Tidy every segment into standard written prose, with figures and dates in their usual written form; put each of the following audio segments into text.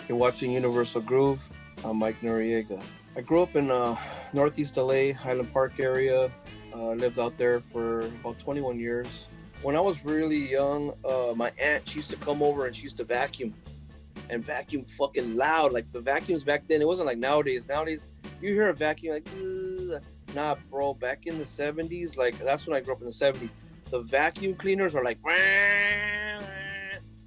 You're watching Universal Groove. I'm Mike Noriega. I grew up in Northeast LA, Highland Park area. Lived out there for about 21 years. When I was really young, my aunt, she used to come over and she used to vacuum and vacuum fucking loud. Like the vacuums back then, it wasn't like nowadays. Nowadays, you hear a vacuum like, ugh. Nah, bro. Back in the 70s, like that's when I grew up in the 70s. The vacuum cleaners are like,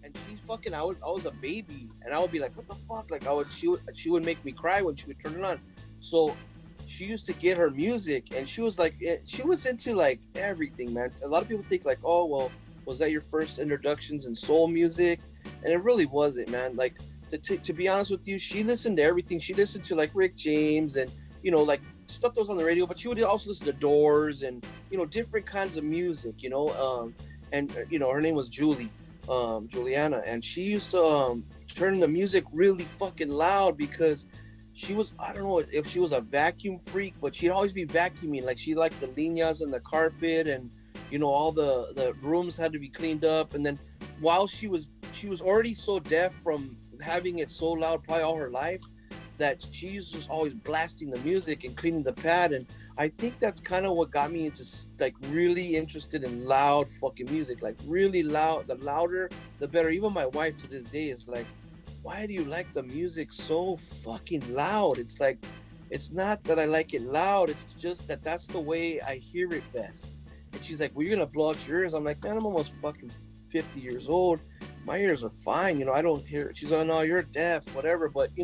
and she fucking, I was a baby, and I would be like, what the fuck? Like she would make me cry when she would turn it on. So she used to get her music, and she was like, she was into like everything, man. A lot of people think like, oh well, was that your first introductions in soul music? And it really wasn't, man. Like to be honest with you, she listened to everything. She listened to like Rick James and like stuff that was on the radio, but she would also listen to Doors and different kinds of music. And her name was Juliana, and she used to turn the music really fucking loud because she was, I don't know if she was a vacuum freak, but she'd always be vacuuming. Like she liked the lineas and the carpet, and all the rooms had to be cleaned up. And then while she was already so deaf from having it so loud probably all her life, that she's just always blasting the music and cleaning the pad. And I think that's kind of what got me into like really interested in loud fucking music, like really loud. The louder the better. Even my wife to this day is like, why do you like the music so fucking loud? It's like, it's not that I like it loud, it's just that that's the way I hear it best. And she's like, well, you're gonna blow out your ears. I'm like, man, I'm almost fucking 50 years old. My ears are fine, I don't hear it. She's like, no, you're deaf, whatever. But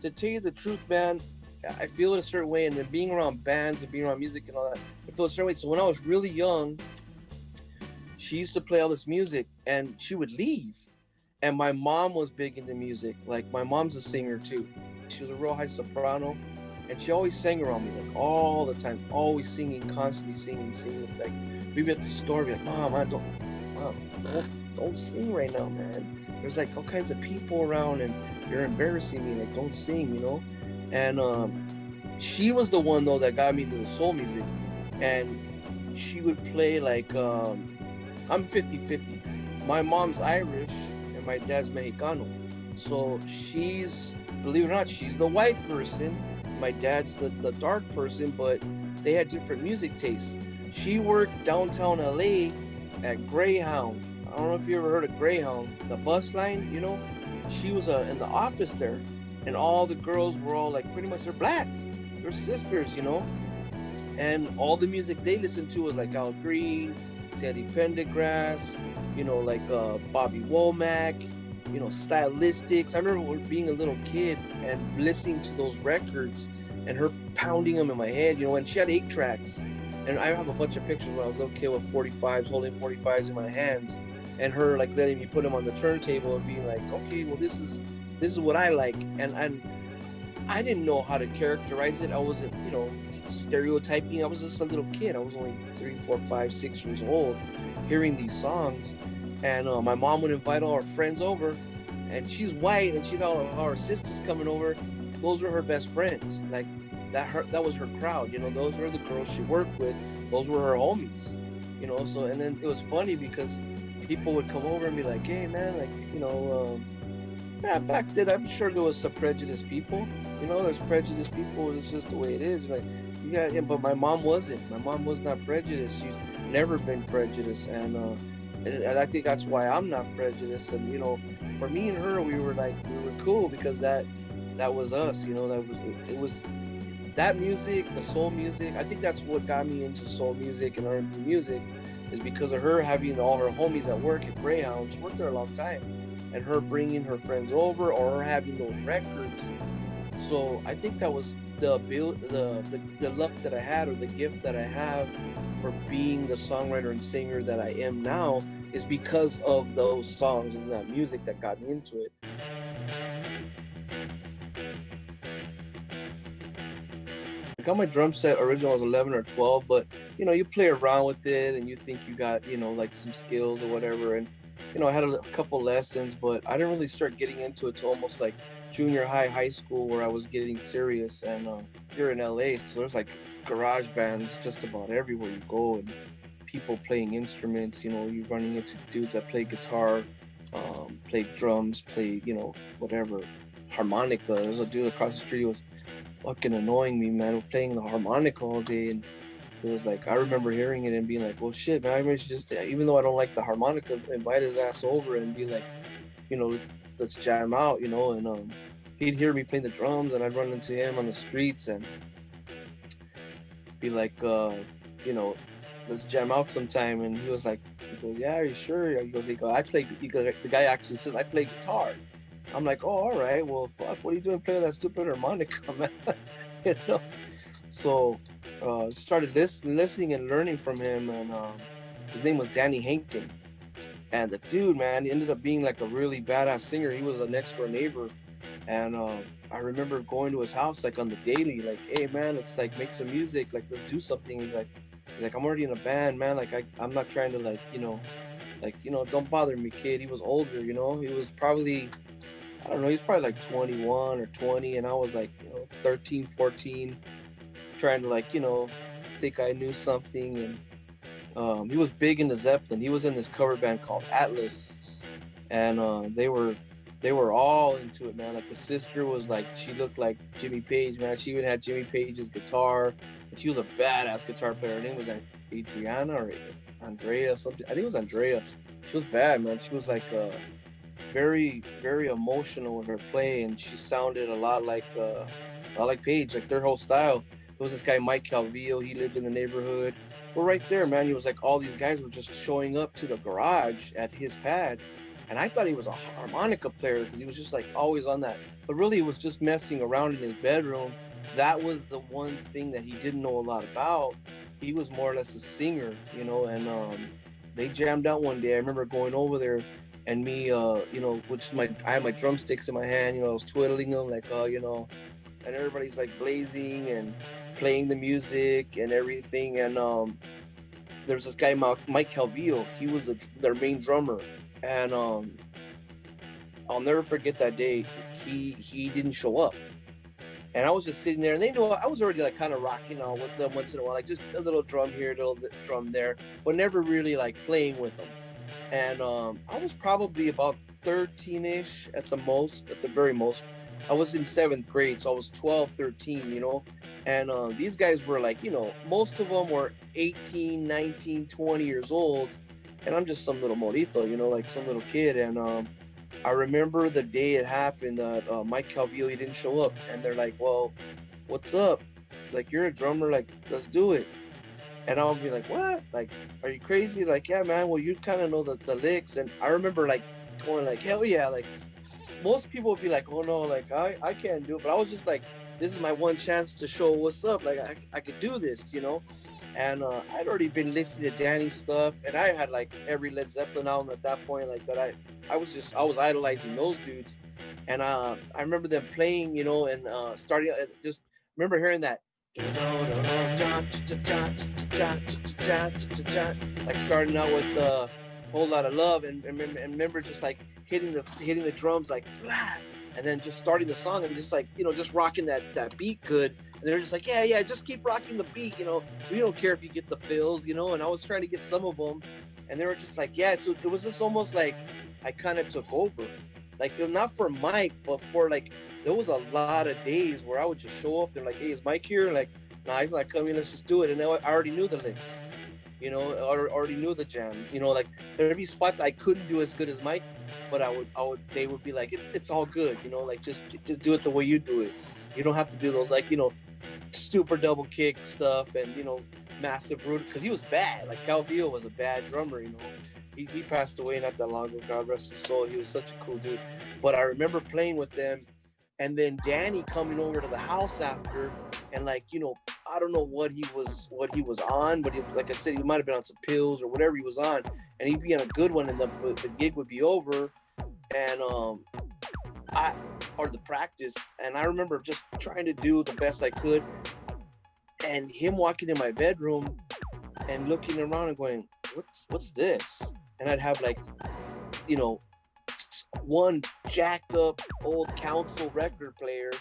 to tell you the truth, man, I feel it a certain way. And then being around bands and being around music and all that, I feel a certain way. So when I was really young, she used to play all this music and she would leave. And my mom was big into music. Like my mom's a singer too. She was a real high soprano, and she always sang around me like all the time, always singing, constantly singing. Like we'd be at the store, be like, Mom, don't sing right now, man. There's like all kinds of people around, and you're embarrassing me. Like don't sing. And she was the one though that got me into the soul music, and she would play like I'm 50-50. My mom's Irish and my dad's Mexicano. So she's, believe it or not, she's the white person. My dad's the dark person, but they had different music tastes. She worked downtown LA at Greyhound. I don't know if you ever heard of Greyhound, the bus line, She was in the office there, and all the girls were all like, pretty much, they're black. They're sisters. And all the music they listened to was like Al Green, Teddy Pendergrass, like Bobby Womack, Stylistics. I remember being a little kid and listening to those records and her pounding them in my head, and she had 8 tracks. And I have a bunch of pictures when I was a little kid with 45s, holding 45s in my hands, and her like letting me put them on the turntable and being like, okay, well this is what I like. And I didn't know how to characterize it. I wasn't, stereotyping. I was just a little kid. I was only 3, 4, 5, 6 years old, hearing these songs. And my mom would invite all her friends over, and she's white, and she'd all our sisters coming over. Those were her best friends. Like that was her crowd. Those were the girls she worked with. Those were her homies. So, and then it was funny because people would come over and be like, hey man, like, yeah, back then I'm sure there was some prejudiced people. There's prejudiced people. It's just the way it is. Like, yeah, but my mom wasn't. My mom was not prejudiced. She's never been prejudiced, and I think that's why I'm not prejudiced. And for me and her, we were cool because that was us. It was that music, the soul music. I think that's what got me into soul music and R&B music, is because of her having all her homies at work at Greyhound. She worked there a long time, and her bringing her friends over, or her having those records. So I think that was the luck that I had, or the gift that I have for being the songwriter and singer that I am now, is because of those songs and that music that got me into it. I got my drum set originally I was 11 or 12, but you play around with it and you think you got like some skills or whatever. And I had a couple lessons, but I didn't really start getting into it till almost like junior high school, where I was getting serious. And here in LA, so there's like garage bands just about everywhere you go, and people playing instruments. You're running into dudes that play guitar, play drums, play whatever. harmonica. There was a dude across the street who was fucking annoying me, man, playing the harmonica all day. And it was like, I remember hearing it and being like, well, shit, man, I should just, even though I don't like the harmonica, invite his ass over and be like, you know, let's jam out, you know. And he'd hear me playing the drums, and I'd run into him on the streets and be like, you know, let's jam out sometime. And he was like, he goes, yeah, are you sure? He goes, I play, the guy actually says, I play guitar. I'm like, oh, all right, well, fuck, what are you doing playing that stupid harmonica, man? You know? So started listening and learning from him. And his name was Danny Henkin. And the dude, man, he ended up being like a really badass singer. He was a next door neighbor. And I remember going to his house like on the daily, like, hey, man, let's like make some music, like let's do something. He's like, I'm already in a band, man. Like I'm not trying to like, don't bother me, kid. He was older, you know. He was probably, I don't know, he's probably like 21 or 20, and I was like, 13, 14, trying to like, think I knew something. And he was big into Zeppelin. He was in this cover band called Atlas, and they were all into it, man. Like the sister was like, she looked like Jimmy Page, man. She even had Jimmy Page's guitar, and she was a badass guitar player. Her name was like Adriana or Andrea, something. I think it was Andrea. She was bad, man. She was like very, very emotional with her play, and she sounded a lot like Page, like their whole style. There was this guy Mike Calvillo. He lived in the neighborhood. Well, right there, man. He was like, all these guys were just showing up to the garage at his pad. And I thought he was a harmonica player because he was just like always on that. But really, it was just messing around in his bedroom. That was the one thing that he didn't know a lot about. He was more or less a singer, and they jammed out one day. I remember going over there and me, I had my drumsticks in my hand, I was twiddling them like, and everybody's like blazing and playing the music and everything. And there was this guy, Mike Calvillo. He was their main drummer. And I'll never forget that day. He didn't show up, and I was just sitting there, and they knew I was already like kind of rocking out with them once in a while, like just a little drum here, a little drum there, but never really like playing with them. And I was probably about 13-ish at the very most. I was in 7th grade, so I was 12, 13, and these guys were like, most of them were 18, 19, 20 years old. And I'm just some little morito, like some little kid. And I remember the day it happened that Mike Calvillo, he didn't show up. And they're like, well, what's up? Like, you're a drummer, like, let's do it. And I'll be like, what? Like, are you crazy? Like, yeah, man, well, you kind of know the licks. And I remember, like, going like, hell yeah. Like, most people would be like, oh, no, like, I can't do it. But I was just like, this is my one chance to show what's up. Like, I could do this, And I'd already been listening to Danny's stuff, and I had like every Led Zeppelin album at that point, like that. I was idolizing those dudes, and I remember them playing, and starting. Just remember hearing that, like starting out with a whole lot of love, and remember just like hitting the drums like, and then just starting the song and just like just rocking that beat good. And they're just like, yeah, just keep rocking the beat, we don't care if you get the fills, and I was trying to get some of them, and they were just like, yeah. So it was just almost like I kind of took over, like not for Mike, but for like, there was a lot of days where I would just show up. They're like, hey, is Mike here? Like, nah, he's not coming, let's just do it. And I already knew the licks, I already knew the jams, like there'd be spots I couldn't do as good as Mike, but they would be like, it's all good, like just do it the way you do it. You don't have to do those like, super double kick stuff and massive root, because he was bad. Like Calvillo was a bad drummer. He passed away not that long ago, God rest his soul. He was such a cool dude. But I remember playing with them, and then Danny coming over to the house after, and like I don't know what he was on, but like I said, he might have been on some pills or whatever he was on, and he'd be on a good one, and the gig would be over, and or the practice, and I remember just trying to do the best I could, and him walking in my bedroom and looking around and going, what's this? And I'd have like, one jacked up old Council record player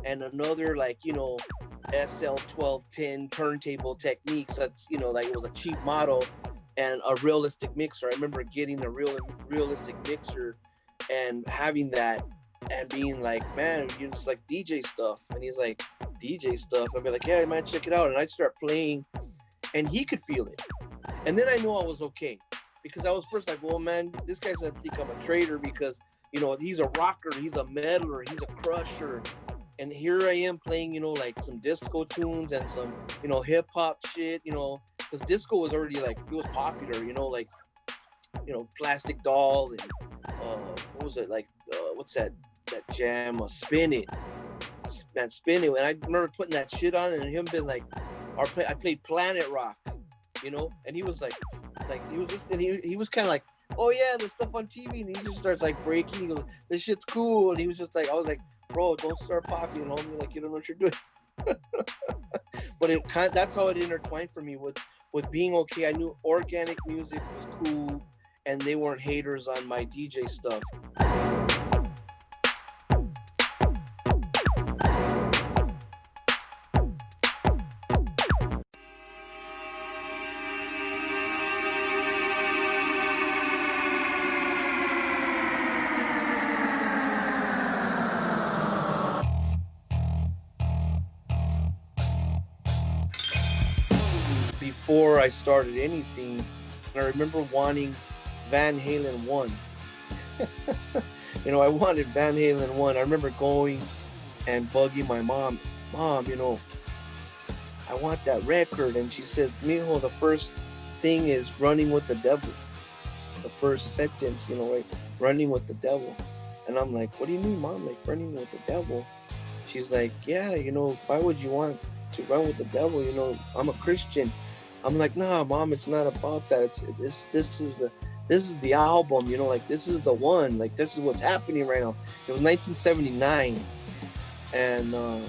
and another like, SL 1210 turntable Techniques. That's, like it was a cheap model, and a realistic mixer. I remember getting a realistic mixer and having that. and being like, man, you just like DJ stuff. And he's like, DJ stuff. I'd be like, yeah, man, check it out. And I'd start playing, and he could feel it. And then I knew I was okay, because I was first like, well, man, this guy's gonna think I'm a traitor because, you know, he's a rocker, he's a meddler, he's a crusher. And here I am playing, you know, like some disco tunes and some, you know, hip hop shit, you know, because disco was already like, it was popular, you know, like, you know, Plastic Doll and what was it, like, what's that jam, Spin It, man, Spin It. And I remember putting that shit on and him being like, I played Planet Rock, you know, and he was like he was just, and he was kind of like, oh yeah, the stuff on TV, and he just starts like breaking. He goes, this shit's cool, and he was just like, I was like, bro, don't start popping, homie, like you don't know what you're doing. But that's how it intertwined for me with being okay. I knew organic music was cool, and they weren't haters on my DJ stuff. Before I started anything, I remember wanting Van Halen 1. You know, I wanted Van Halen 1. I remember going and bugging my mom, you know, I want that record. And she says, mijo, the first thing is running with the devil. The first sentence, you know, like running with the devil. And I'm like, what do you mean, Mom? Like running with the devil? She's like, yeah, you know, why would you want to run with the devil? You know, I'm a Christian. I'm like, nah, Mom, it's not about that. This is the album, you know, like this is the one, like this is what's happening right now. It was 1979, and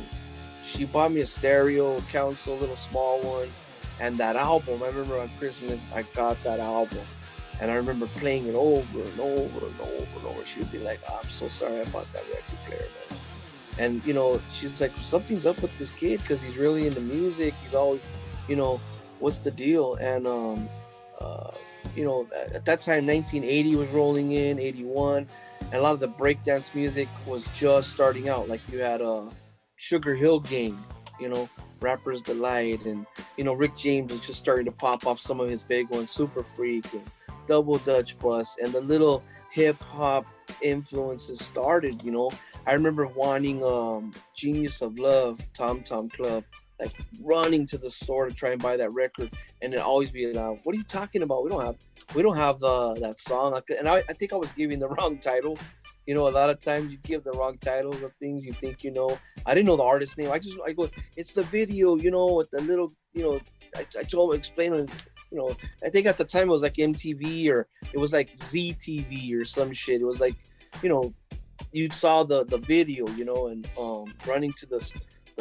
she bought me a stereo console, a little small one, and that album. I remember on Christmas I got that album, and I remember playing it over and over and over and over. She would be like, oh, I'm so sorry I bought that record player, man. And you know, she's like, something's up with this kid because he's really into music. He's always, you know, what's the deal? And you know, at that time 1980 was rolling in, 81, and a lot of the breakdance music was just starting out. Like you had Sugar Hill Gang, you know, Rapper's Delight, and you know, Rick James was just starting to pop off some of his big ones, Super Freak and Double Dutch Bus, and the little hip hop influences started, you know. I remember wanting Genius of Love, Tom Tom Club, like running to the store to try and buy that record, and it always be like, what are you talking about? We don't have that song. And I think I was giving the wrong title. You know, a lot of times you give the wrong titles of things you think you know. I didn't know the artist name. I go, it's the video, you know, with the little, you know, I told him, explain it, you know. I think at the time it was like MTV, or it was like ZTV or some shit. It was like, you know, you saw the video, you know, and running to the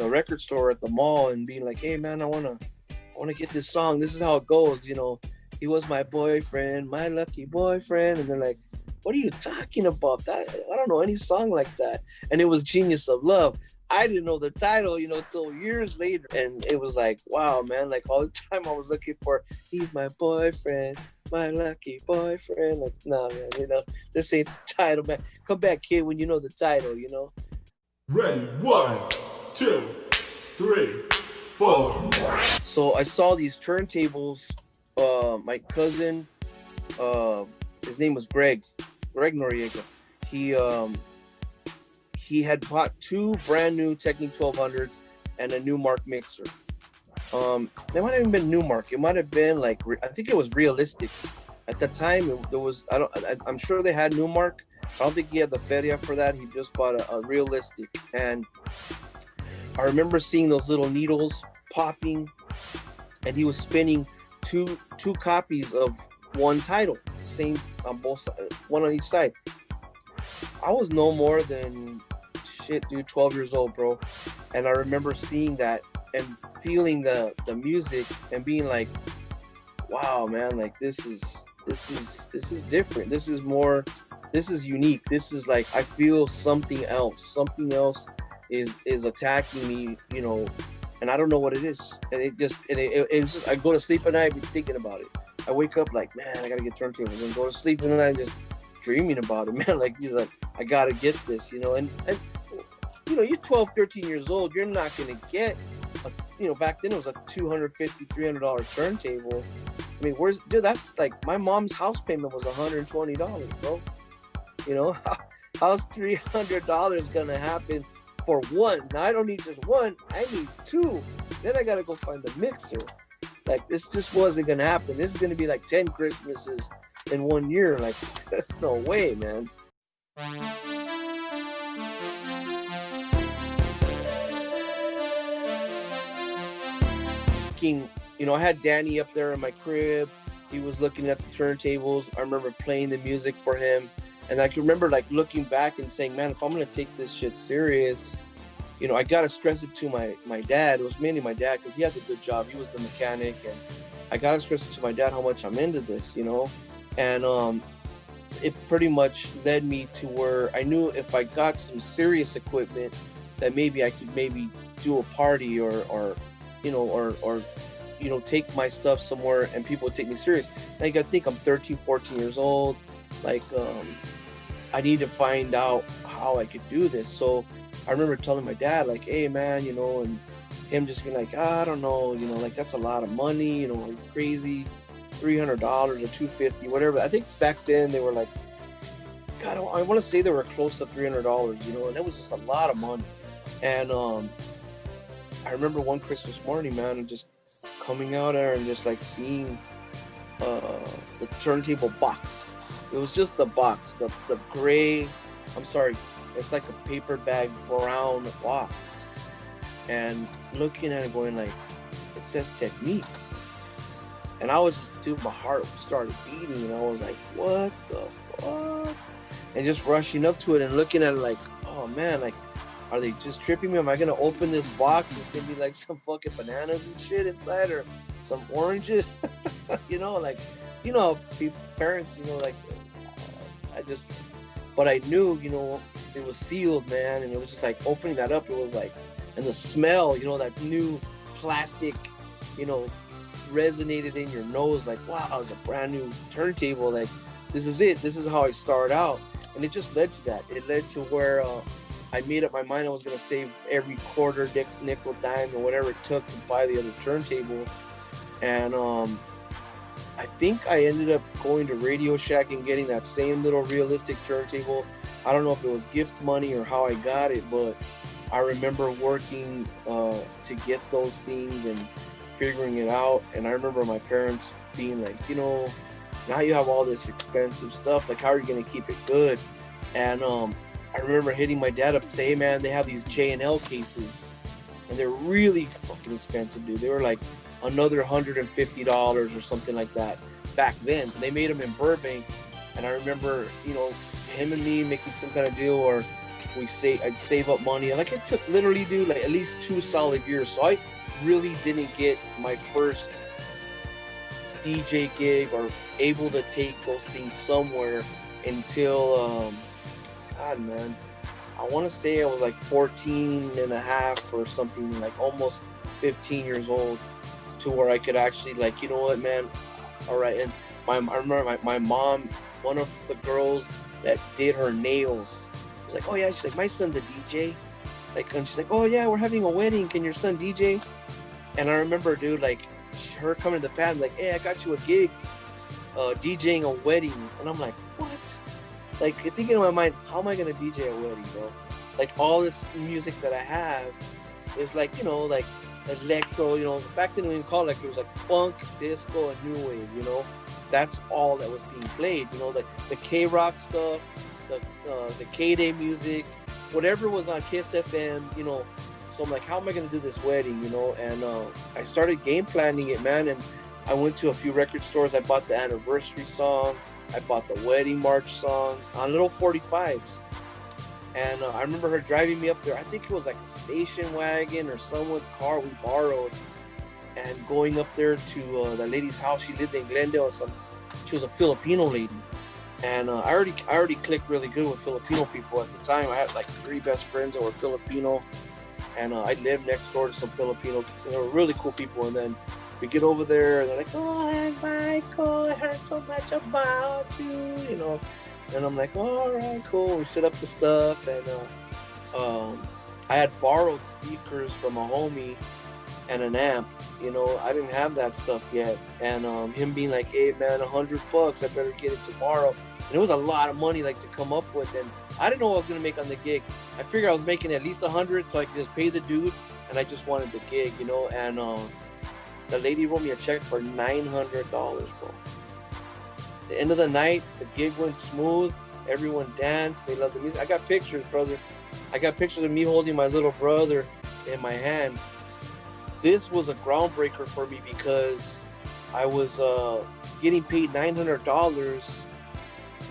record store at the mall and being like, hey man, I wanna get this song. This is how it goes, you know. He was my boyfriend, my lucky boyfriend. And they're like, what are you talking about? I don't know any song like that. And it was Genius of Love. I didn't know the title, you know, until years later. And it was like, wow, man, like all the time I was looking for, he's my boyfriend, my lucky boyfriend. Like, nah, man, you know, this ain't the title, man. Come back, kid, when you know the title, you know. Ready, 1, 2, 3, 4. So I saw these turntables. My cousin, his name was Greg Noriega. He had bought 2 brand new Technic 1200s and a Newmark mixer. They might have even been Newmark. It might have been like, I think it was Realistic. At the time, there was, I'm sure they had Newmark. I don't think he had the feria for that. He just bought a Realistic. And I remember seeing those little needles popping, and he was spinning two copies of one title, same on both sides, one on each side. I was no more than 12 years old, bro. And I remember seeing that and feeling the music and being like, wow, man, like this is different. This is more, this is unique. This is like, I feel something else is attacking me, you know, and I don't know what it is. And it's just, I go to sleep at night thinking about it. I wake up like, man, I gotta get turntables, and go to sleep and I just dreaming about it, man. Like, he's like, I gotta get this, you know. And you know, you're 12, 13 years old. You're not gonna get, you know, back then it was a $250, $300 turntable. I mean, dude? That's like my mom's house payment was $120, bro. You know, how's $300 gonna happen for one? Now I don't need just one. I need two. Then I gotta go find the mixer. Like, this just wasn't gonna happen. This is gonna be like 10 Christmases in 1 year. Like, that's no way, man. You know, I had Danny up there in my crib. He was looking at the turntables. I remember playing the music for him. And I can remember like looking back and saying, man, if I'm gonna take this shit serious, you know, I gotta stress it to my dad. It was mainly my dad because he had the good job. He was the mechanic, and I gotta stress it to my dad how much I'm into this, you know. And it pretty much led me to where I knew if I got some serious equipment, that maybe I could maybe do a party or you know, take my stuff somewhere and people would take me serious. And I gotta think, I'm 13, 14 years old. Like, I need to find out how I could do this. So I remember telling my dad, like, hey, man, you know, and him just being like, I don't know, you know, like, that's a lot of money, you know, like, crazy, $300 or $250, whatever. I think back then they were like, God, I want to say they were close to $300, you know, and it was just a lot of money. And I remember one Christmas morning, man, and just coming out there and just like seeing the turntable box. It was just the box, the gray, I'm sorry, it's like a paper bag brown box. And looking at it going like, it says Techniques. And I was just, dude, my heart started beating, and I was like, what the fuck? And just rushing up to it and looking at it like, oh man, like, are they just tripping me? Am I gonna open this box? It's gonna be like some fucking bananas and shit inside, or some oranges, you know, like, you know, parents, you know, like, but I knew, you know, it was sealed, man, and it was just like opening that up. It was like, and the smell, you know, that new plastic, you know, resonated in your nose. Like, wow, it was a brand new turntable. Like, this is it. This is how I start out, and it just led to that. It led to where I made up my mind I was gonna save every quarter, nickel, dime, or whatever it took to buy the other turntable. And I think I ended up going to Radio Shack and getting that same little realistic turntable. I don't know if it was gift money or how I got it, but I remember working to get those things and figuring it out. And I remember my parents being like, you know, now you have all this expensive stuff, like, how are you gonna keep it good? And I remember hitting my dad up and say, hey man, they have these J&L cases, and they're really fucking expensive, dude. They were like another $150 or something like that back then. They made them in Burbank, and I remember, you know, him and me making some kind of deal, or I'd save up money. Like, it took literally, dude, like at least 2 solid years. So I really didn't get my first DJ gig or able to take those things somewhere until God, man, I want to say I was like 14 and a half or something, like almost 15 years old, to where I could actually, like, you know what, man, all right. And I remember my mom, one of the girls that did her nails, was like, oh yeah, she's like, my son's a DJ. Like, and she's like, oh yeah, we're having a wedding, can your son DJ? And I remember, dude, like, her coming to the pad, like, hey, I got you a gig DJing a wedding. And I'm like, what? Like, thinking in my mind, how am I gonna DJ a wedding, bro? Like, all this music that I have is like, you know, like electro, you know, back then we didn't call it electro, it was like funk, disco, and new wave, you know. That's all that was being played, you know, the K-Rock stuff, the K-Day music, whatever was on Kiss FM, you know. So I'm like, how am I gonna do this wedding, you know? And I started game planning it, man, and I went to a few record stores. I bought the anniversary song, I bought the wedding march song on little 45s. And I remember her driving me up there. I think it was like a station wagon or someone's car we borrowed, and going up there to the lady's house. She lived in Glendale. She was a Filipino lady. And I already clicked really good with Filipino people at the time. I had like 3 best friends that were Filipino. And I lived next door to some Filipino. They were really cool people. And then we get over there, and they're like, oh, Michael, I heard so much about you, you know. And I'm like, oh, all right, cool. We set up the stuff, and I had borrowed speakers from a homie and an amp. I didn't have that stuff yet, and him being like, "Hey man, $100, I better get it tomorrow." And it was a lot of money like to come up with, and I didn't know what I was gonna make on the gig. I figured I was making at least 100, so I could just pay the dude, and I just wanted the gig, And the lady wrote me a check for $900, bro. The end of the night, the gig went smooth. Everyone danced. They loved the music. I got pictures, brother. I got pictures of me holding my little brother in my hand. This was a groundbreaker for me because I was getting paid $900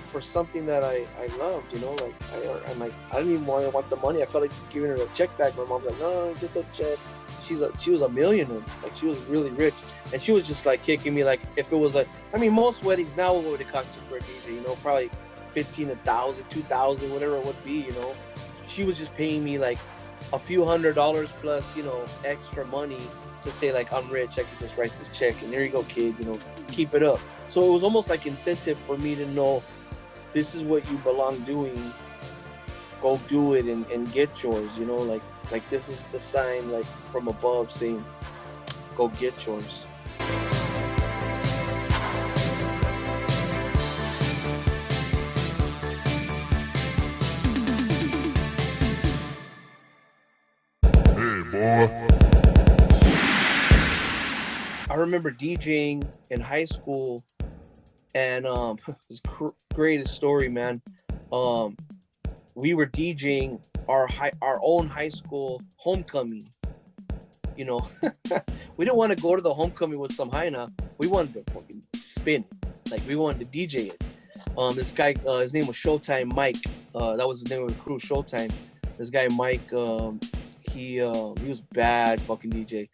for something that I loved, I'm like, I didn't even want the money. I felt like just giving her a check back. My mom's like, no, get that check. She was a millionaire. Like, she was really rich. And she was just like kicking me like if it was most weddings now, what would it cost you for a DJ? Probably 15, 1,000, 2,000, whatever it would be, She was just paying me like a few $100 plus, extra money to say like, I'm rich, I can just write this check and there you go, kid, keep it up. So it was almost like incentive for me to know this is what you belong doing. Go do it and get yours, like this is the sign like from above saying, go get yours. I remember DJing in high school, and it's greatest story, man. We were DJing our own high school homecoming. We didn't want to go to the homecoming with some hyena. We wanted to fucking spin it. Like, we wanted to DJ it. This guy, his name was Showtime Mike. That was the name of the crew, Showtime. This guy Mike, he was bad fucking DJ.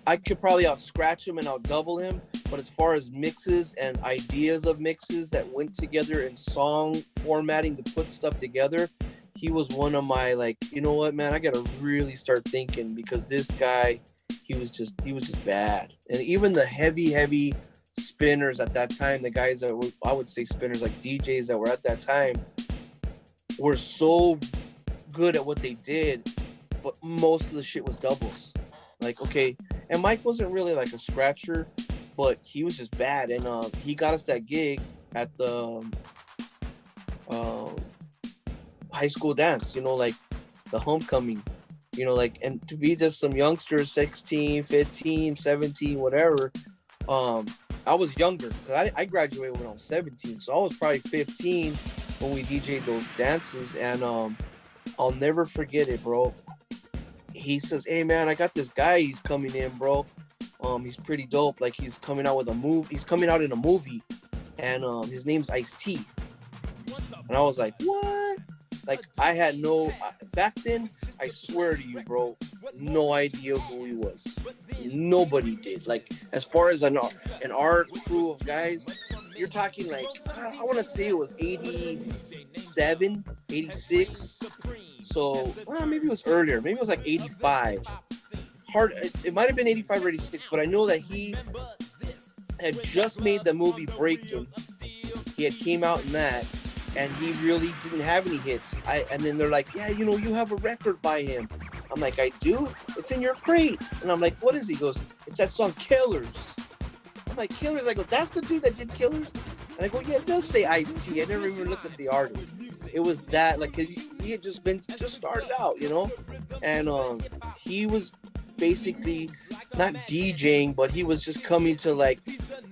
I could probably out scratch him and out double him, but as far as mixes and ideas of mixes that went together in song formatting to put stuff together, he was one of my, like, you know what, man, I gotta really start thinking, because this guy, he was just bad. And even the heavy spinners at that time, the guys that were, I would say spinners, like DJs that were at that time, were so good at what they did, but most of the shit was doubles. Like, okay, and Mike wasn't really like a scratcher, but he was just bad. And he got us that gig at the high school dance, like the homecoming, and to be just some youngsters, 16, 15, 17, whatever. I was younger, because I graduated when I was 17, so I was probably 15 when we DJ'd those dances. And I'll never forget it, bro. He says, hey man, I got this guy, he's coming in, bro. He's pretty dope. Like, he's coming out with a movie. He's coming out in a movie, and his name's Ice-T. And I was like, what? Like, I had back then, I swear to you, bro, no idea who he was. Nobody did. Like, as far as our crew of guys, you're talking like, I want to say it was 87, 86. So, maybe it was earlier. Maybe it was like 85. It might have been 85 or 86, but I know that he had just made the movie Breaking. He had came out in that, and he really didn't have any hits. And then they're like, yeah, you have a record by him. I'm like, I do? It's in your crate. And I'm like, what is he? He goes, it's that song Killers. I'm like, Killers? I go, that's the dude that did Killers? And I go, yeah, it does say Ice-T. I never even looked at the artist. It was that, like, he had just started out, And he was basically not DJing, but he was just coming to, like,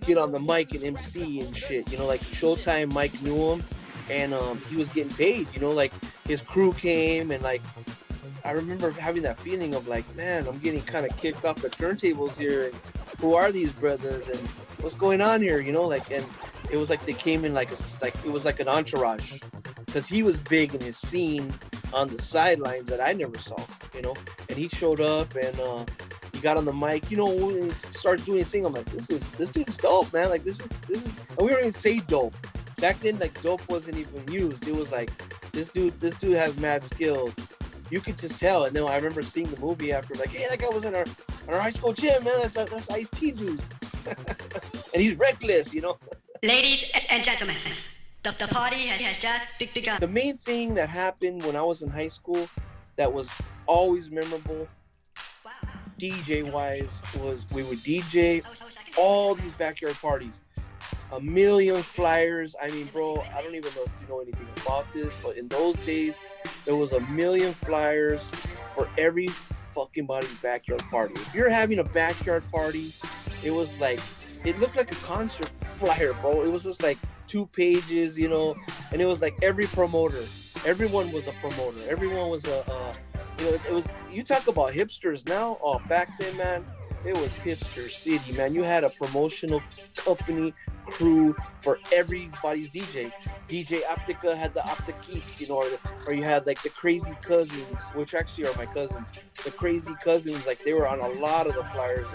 get on the mic and MC and shit. Like, Showtime Mike knew him, and he was getting paid. Like, his crew came, and, like, I remember having that feeling of, like, man, I'm getting kind of kicked off the turntables here. And who are these brothers? And what's going on here? Like, and it was like they came in like it was like an entourage, because he was big in his scene on the sidelines that I never saw, and he showed up, and he got on the mic, and started doing his thing. I'm like, this dude's dope, man. Like, this is, and we don't even say dope. Back then, like, dope wasn't even used. It was like, this dude has mad skill. You could just tell. And then I remember seeing the movie after, like, hey, that guy was in our high school gym, man. That's Ice-T dude. And he's reckless, Ladies and gentlemen, the party has just begun. The main thing that happened when I was in high school that was always memorable, DJ wise, was we would DJ all these backyard parties. A million flyers. I mean, bro, I don't even know if you know anything about this, but in those days, there was a million flyers for every fucking body's backyard party. If you're having a backyard party, it was like, it looked like a concert flyer, bro. It was just like 2 pages, and it was like every promoter. Everyone was a promoter. Everyone was it was, you talk about hipsters now. Oh, back then, man, it was hipster city, man. You had a promotional company crew for everybody's DJ. DJ Optica had the Optiqueets, or you had like the Crazy Cousins, which actually are my cousins. The Crazy Cousins, like they were on a lot of the flyers.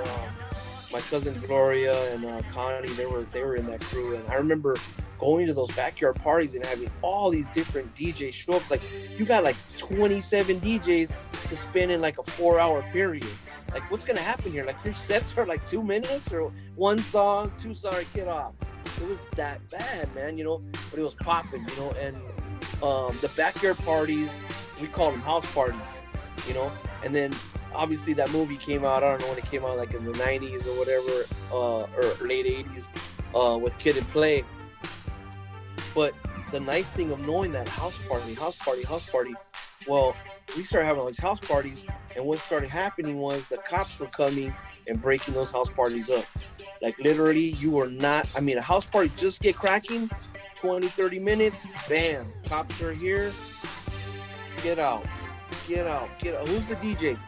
My cousin Gloria and Connie, they were in that crew, and I remember going to those backyard parties and having all these different DJ show ups. Like you got like 27 DJs to spend in like a 4-hour period. Like what's gonna happen here? Like your sets are like 2 minutes or 1 song, 2 songs, get off. It was that bad, man, but it was popping, and the backyard parties, we called them house parties, and then obviously that movie came out, I don't know when it came out, like in the 90s or whatever, or late 80s, with Kid and Play. But the nice thing of knowing that house party, well, we started having all these house parties, and what started happening was the cops were coming and breaking those house parties up. Like literally, you were not, a house party just get cracking, 20, 30 minutes, bam, cops are here, get out. Who's the DJ?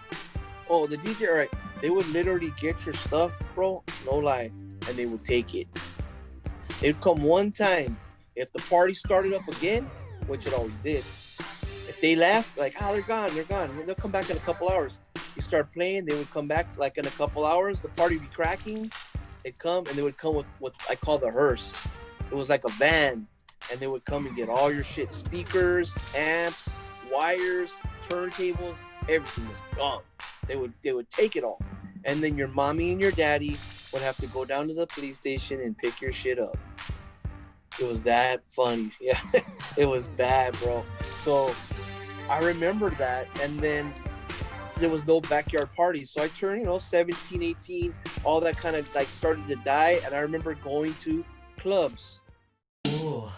Oh, the DJ, all right. They would literally get your stuff, bro, no lie, and they would take it. They'd come one time. If the party started up again, which it always did, if they left, like, they're gone. They'll come back in a couple hours. You start playing, they would come back like in a couple hours. The party would be cracking. They'd come, and they would come with what I call the hearse. It was like a van, and they would come and get all your shit, speakers, amps, wires, turntables, everything was gone. They would take it all. And then your mommy and your daddy would have to go down to the police station and pick your shit up. It was that funny. Yeah, it was bad, bro. So I remember that. And then there was no backyard parties. So I turned, 17, 18, all that kind of like started to die. And I remember going to clubs. Ooh.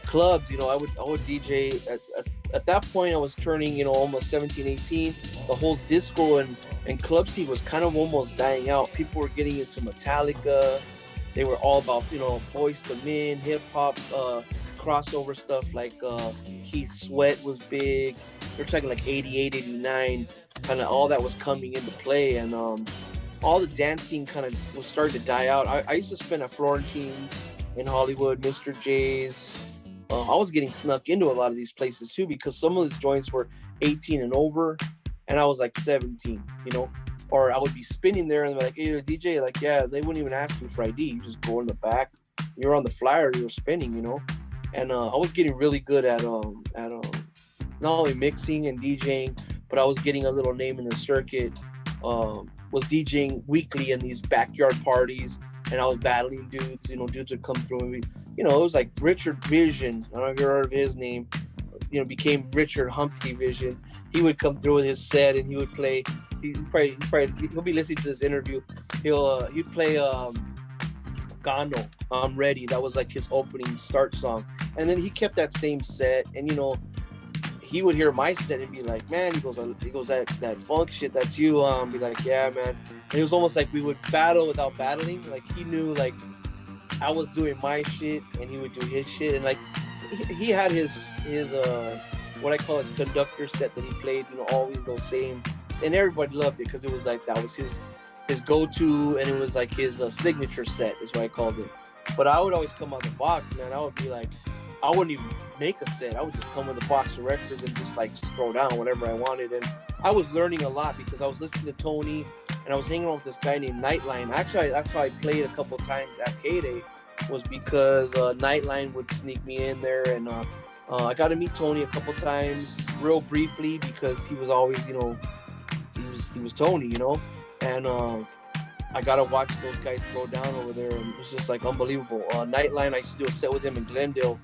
Clubs, I would DJ. At that point, I was turning, almost 17, 18. The whole disco and club scene was kind of almost dying out. People were getting into Metallica. They were all about, Boys to Men, hip hop, crossover stuff like Keith Sweat was big. They're talking like 88, 89, kind of all that was coming into play. And all the dancing kind of was starting to die out. I used to spend at Florentine's in Hollywood, Mr. J's. I was getting snuck into a lot of these places too, because some of these joints were 18 and over, and I was like 17, or I would be spinning there and they're like, hey, you're a DJ? Like, yeah, they wouldn't even ask you for ID. You just go in the back, you're on the flyer, you're spinning, and I was getting really good at not only mixing and DJing, but I was getting a little name in the circuit. Was DJing weekly in these backyard parties, and I was battling dudes. Dudes would come through and it was like Richard Vision. I don't know if you heard of his name. Became Richard Humpty Vision. He would come through with his set, and he would play. He'll be listening to this interview. He'd play Gano, I'm Ready. That was like his opening start song, and then he kept that same set. And he would hear my set and be like, man, he goes that funk shit, that's you. Be like, yeah, man. And it was almost like we would battle without battling. Like he knew like I was doing my shit and he would do his shit, and like he had his what I call his conductor set that he played, always those same, and everybody loved it because it was like that was his go-to, and it was like his signature set is what I called it. But I would always come on the box, man. I would be like, I wouldn't even make a set. I would just come with a box of records and just throw down whatever I wanted. And I was learning a lot because I was listening to Tony, and I was hanging out with this guy named Nightline. Actually, that's how I played a couple times at K-Day, was because Nightline would sneak me in there, and I got to meet Tony a couple times, real briefly, because he was always, he was Tony, and I gotta watch those guys throw down over there, and it was just like unbelievable. Nightline, I used to do a set with him in Glendale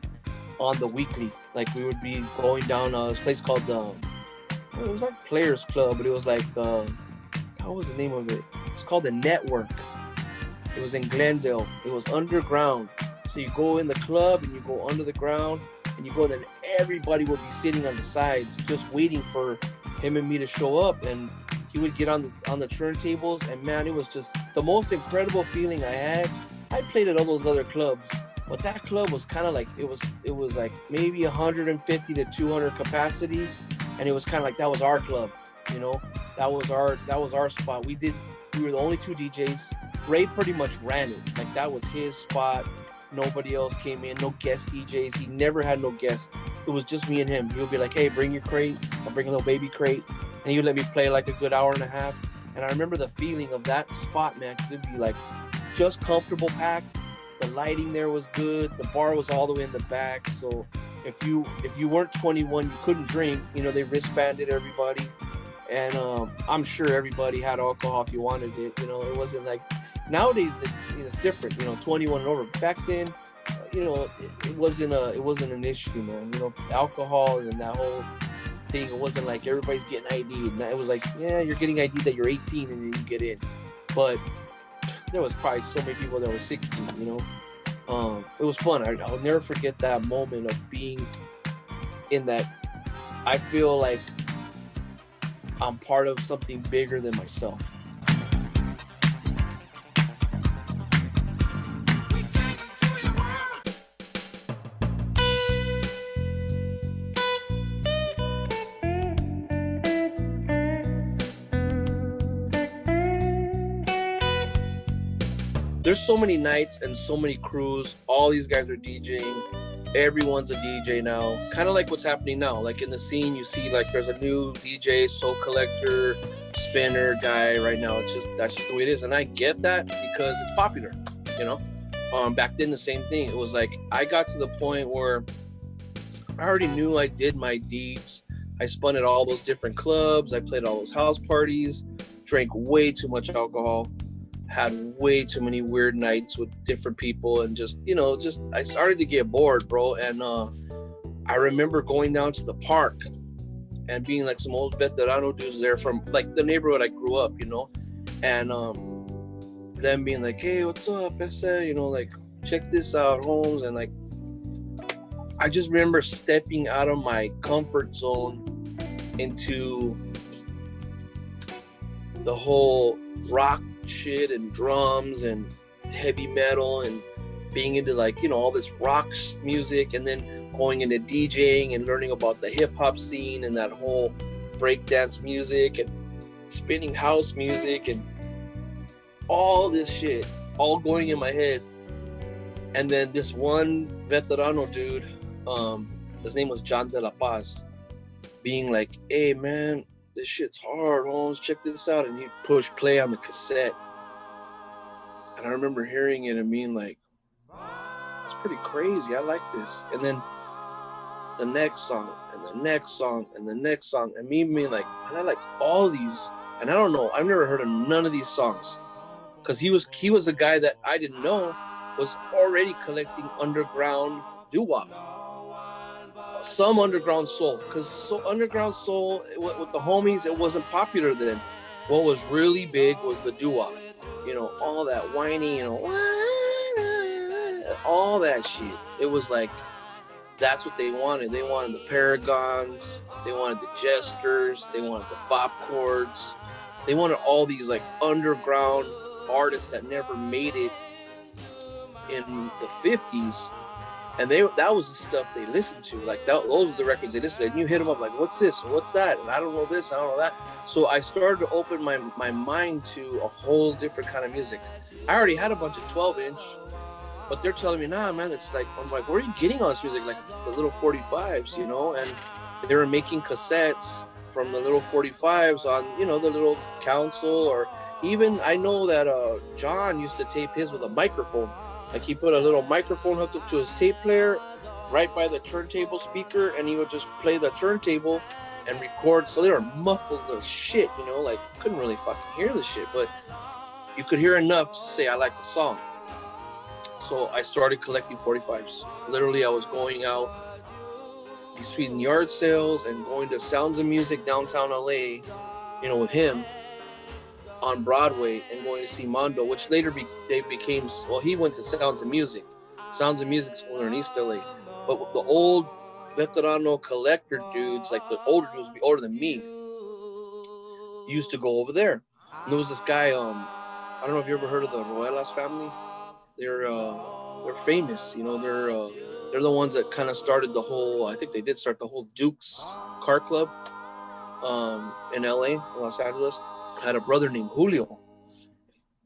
on the weekly. Like we would be going down this place called it was like Players Club, but it was like what was the name of it? It's called the Network. It was in Glendale. It was underground. So you go in the club and you go under the ground and you go, then everybody would be sitting on the sides just waiting for him and me to show up, and he would get on the turntables, and man, it was just the most incredible feeling I had. I played at all those other clubs, but that club was kind of like it was like maybe 150 to 200 capacity, and it was kind of like that was our club, you know. That was our spot. We were the only two DJs. Ray pretty much ran it. Like that was his spot. Nobody else came in, no guest DJs. He never had no guests. It was just me and him. He would be like, hey, bring your crate. I'll bring a little baby crate. And he would let me play like a good hour and a half. And I remember the feeling of that spot, man, because it'd be like just comfortable packed. The lighting there was good. The bar was all the way in the back. So if you weren't 21, you couldn't drink. You know, they wristbanded everybody. And I'm sure everybody had alcohol if you wanted it. You know, it wasn't like nowadays it's different. You know, 21 and over. Back then, you know, it wasn't an issue, man. You know, alcohol and that whole thing. It wasn't like everybody's getting ID'd. It was like, yeah, you're getting ID'd that you're 18 and then you get in. But there was probably so many people that were 16. You know, it was fun. I'll never forget that moment of being in that. I feel like I'm part of something bigger than myself. There's so many nights and so many crews. All these guys are DJing. Everyone's a DJ now. Kind of like what's happening now. Like in the scene, you see like there's a new DJ, soul collector, spinner guy right now. That's just the way it is. And I get that because it's popular, you know? Back then, the same thing. It was like I got to the point where I already knew I did my deeds. I spun at all those different clubs. I played all those house parties, drank way too much alcohol, had way too many weird nights with different people, and just I started to get bored, bro. And I remember going down to the park and being like some old veterano dudes there from like the neighborhood I grew up, you know, and them being like, hey, what's up, Essa? You know, like, check this out, Holmes. And like, I just remember stepping out of my comfort zone into the whole rock shit and drums and heavy metal and being into like, you know, all this rock music, and then going into DJing and learning about the hip hop scene and that whole breakdance music and spinning house music and all this shit all going in my head. And then this one veterano dude, his name was John de la Paz, being like, hey man, this shit's hard, Holmes, check this out. And he pushed play on the cassette. And I remember hearing it and being like, it's pretty crazy. I like this. And then the next song and the next song and the next song. And me being like, man, I like all these. And I don't know, I've never heard of none of these songs. Because he was a guy that I didn't know was already collecting underground doo-wop. Some underground soul, because underground soul with the homies, it wasn't popular then. What was really big was the doo-wop, you know, all that whiny, you know, all that shit. It was like, that's what they wanted. They wanted the Paragons, they wanted the Jesters, they wanted the Bop Chords, they wanted all these like underground artists that never made it in the 50s. And that was the stuff they listened to. Like those are the records they listened to. And you hit them up like, what's this? What's that? And I don't know this, I don't know that. So I started to open my mind to a whole different kind of music. I already had a bunch of 12-inch, but they're telling me, nah, man, it's like, I'm like, where are you getting all this music? Like the little 45s, you know? And they were making cassettes from the little 45s on, you know, the little console. Or even, I know that John used to tape his with a microphone. Like he put a little microphone hooked up to his tape player right by the turntable speaker, and he would just play the turntable and record. So they were muffled as shit, you know, like couldn't really fucking hear the shit. But you could hear enough to say I like the song. So I started collecting 45s. Literally, I was going out these Sweden yard sales and going to Sounds of Music downtown LA, with him on Broadway, and going to see Mondo, which later they became, he went to Sounds of Music. Sounds of Music's over in East LA. But the old veterano collector dudes, like the older dudes, older than me, used to go over there. And there was this guy, I don't know if you ever heard of the Roelas family. They're famous, they're the ones that kind of started the whole, I think they did start the whole Duke's car club in LA, Los Angeles. I had a brother named Julio.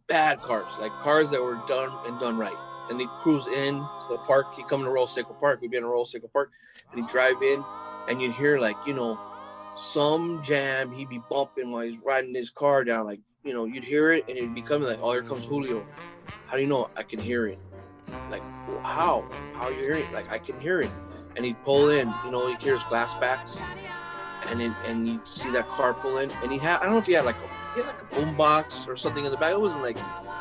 Bad cars, like cars that were done right. And he'd cruise in to the park. He'd come to Royal Seco Park. We'd be in Royal Seco Park. And he'd drive in, and you'd hear, like, some jam he'd be bumping while he's riding his car down. Like, you'd hear it, and it'd be coming like, oh, here comes Julio. How do you know? I can hear it. Like, how? How are you hearing it? Like, I can hear it. And he'd pull in, he'd hear his glass backs. And you'd see that car pull in. And I don't know if he had like a boom box or something in the back. It wasn't like,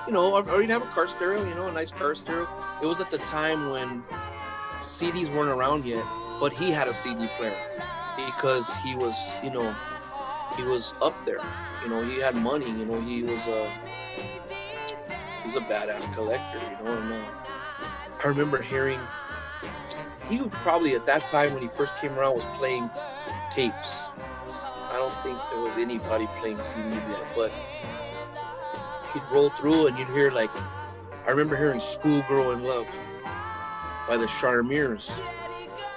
or he'd have a car stereo, a nice car stereo. It was at the time when CDs weren't around yet, but he had a CD player because he was, he was up there. He had money. He was a badass collector. And I remember hearing, he would probably at that time when he first came around was playing tapes. I don't think there was anybody playing CDs yet, but he'd roll through and you'd hear, like, I remember hearing Schoolgirl in Love by the Charmers.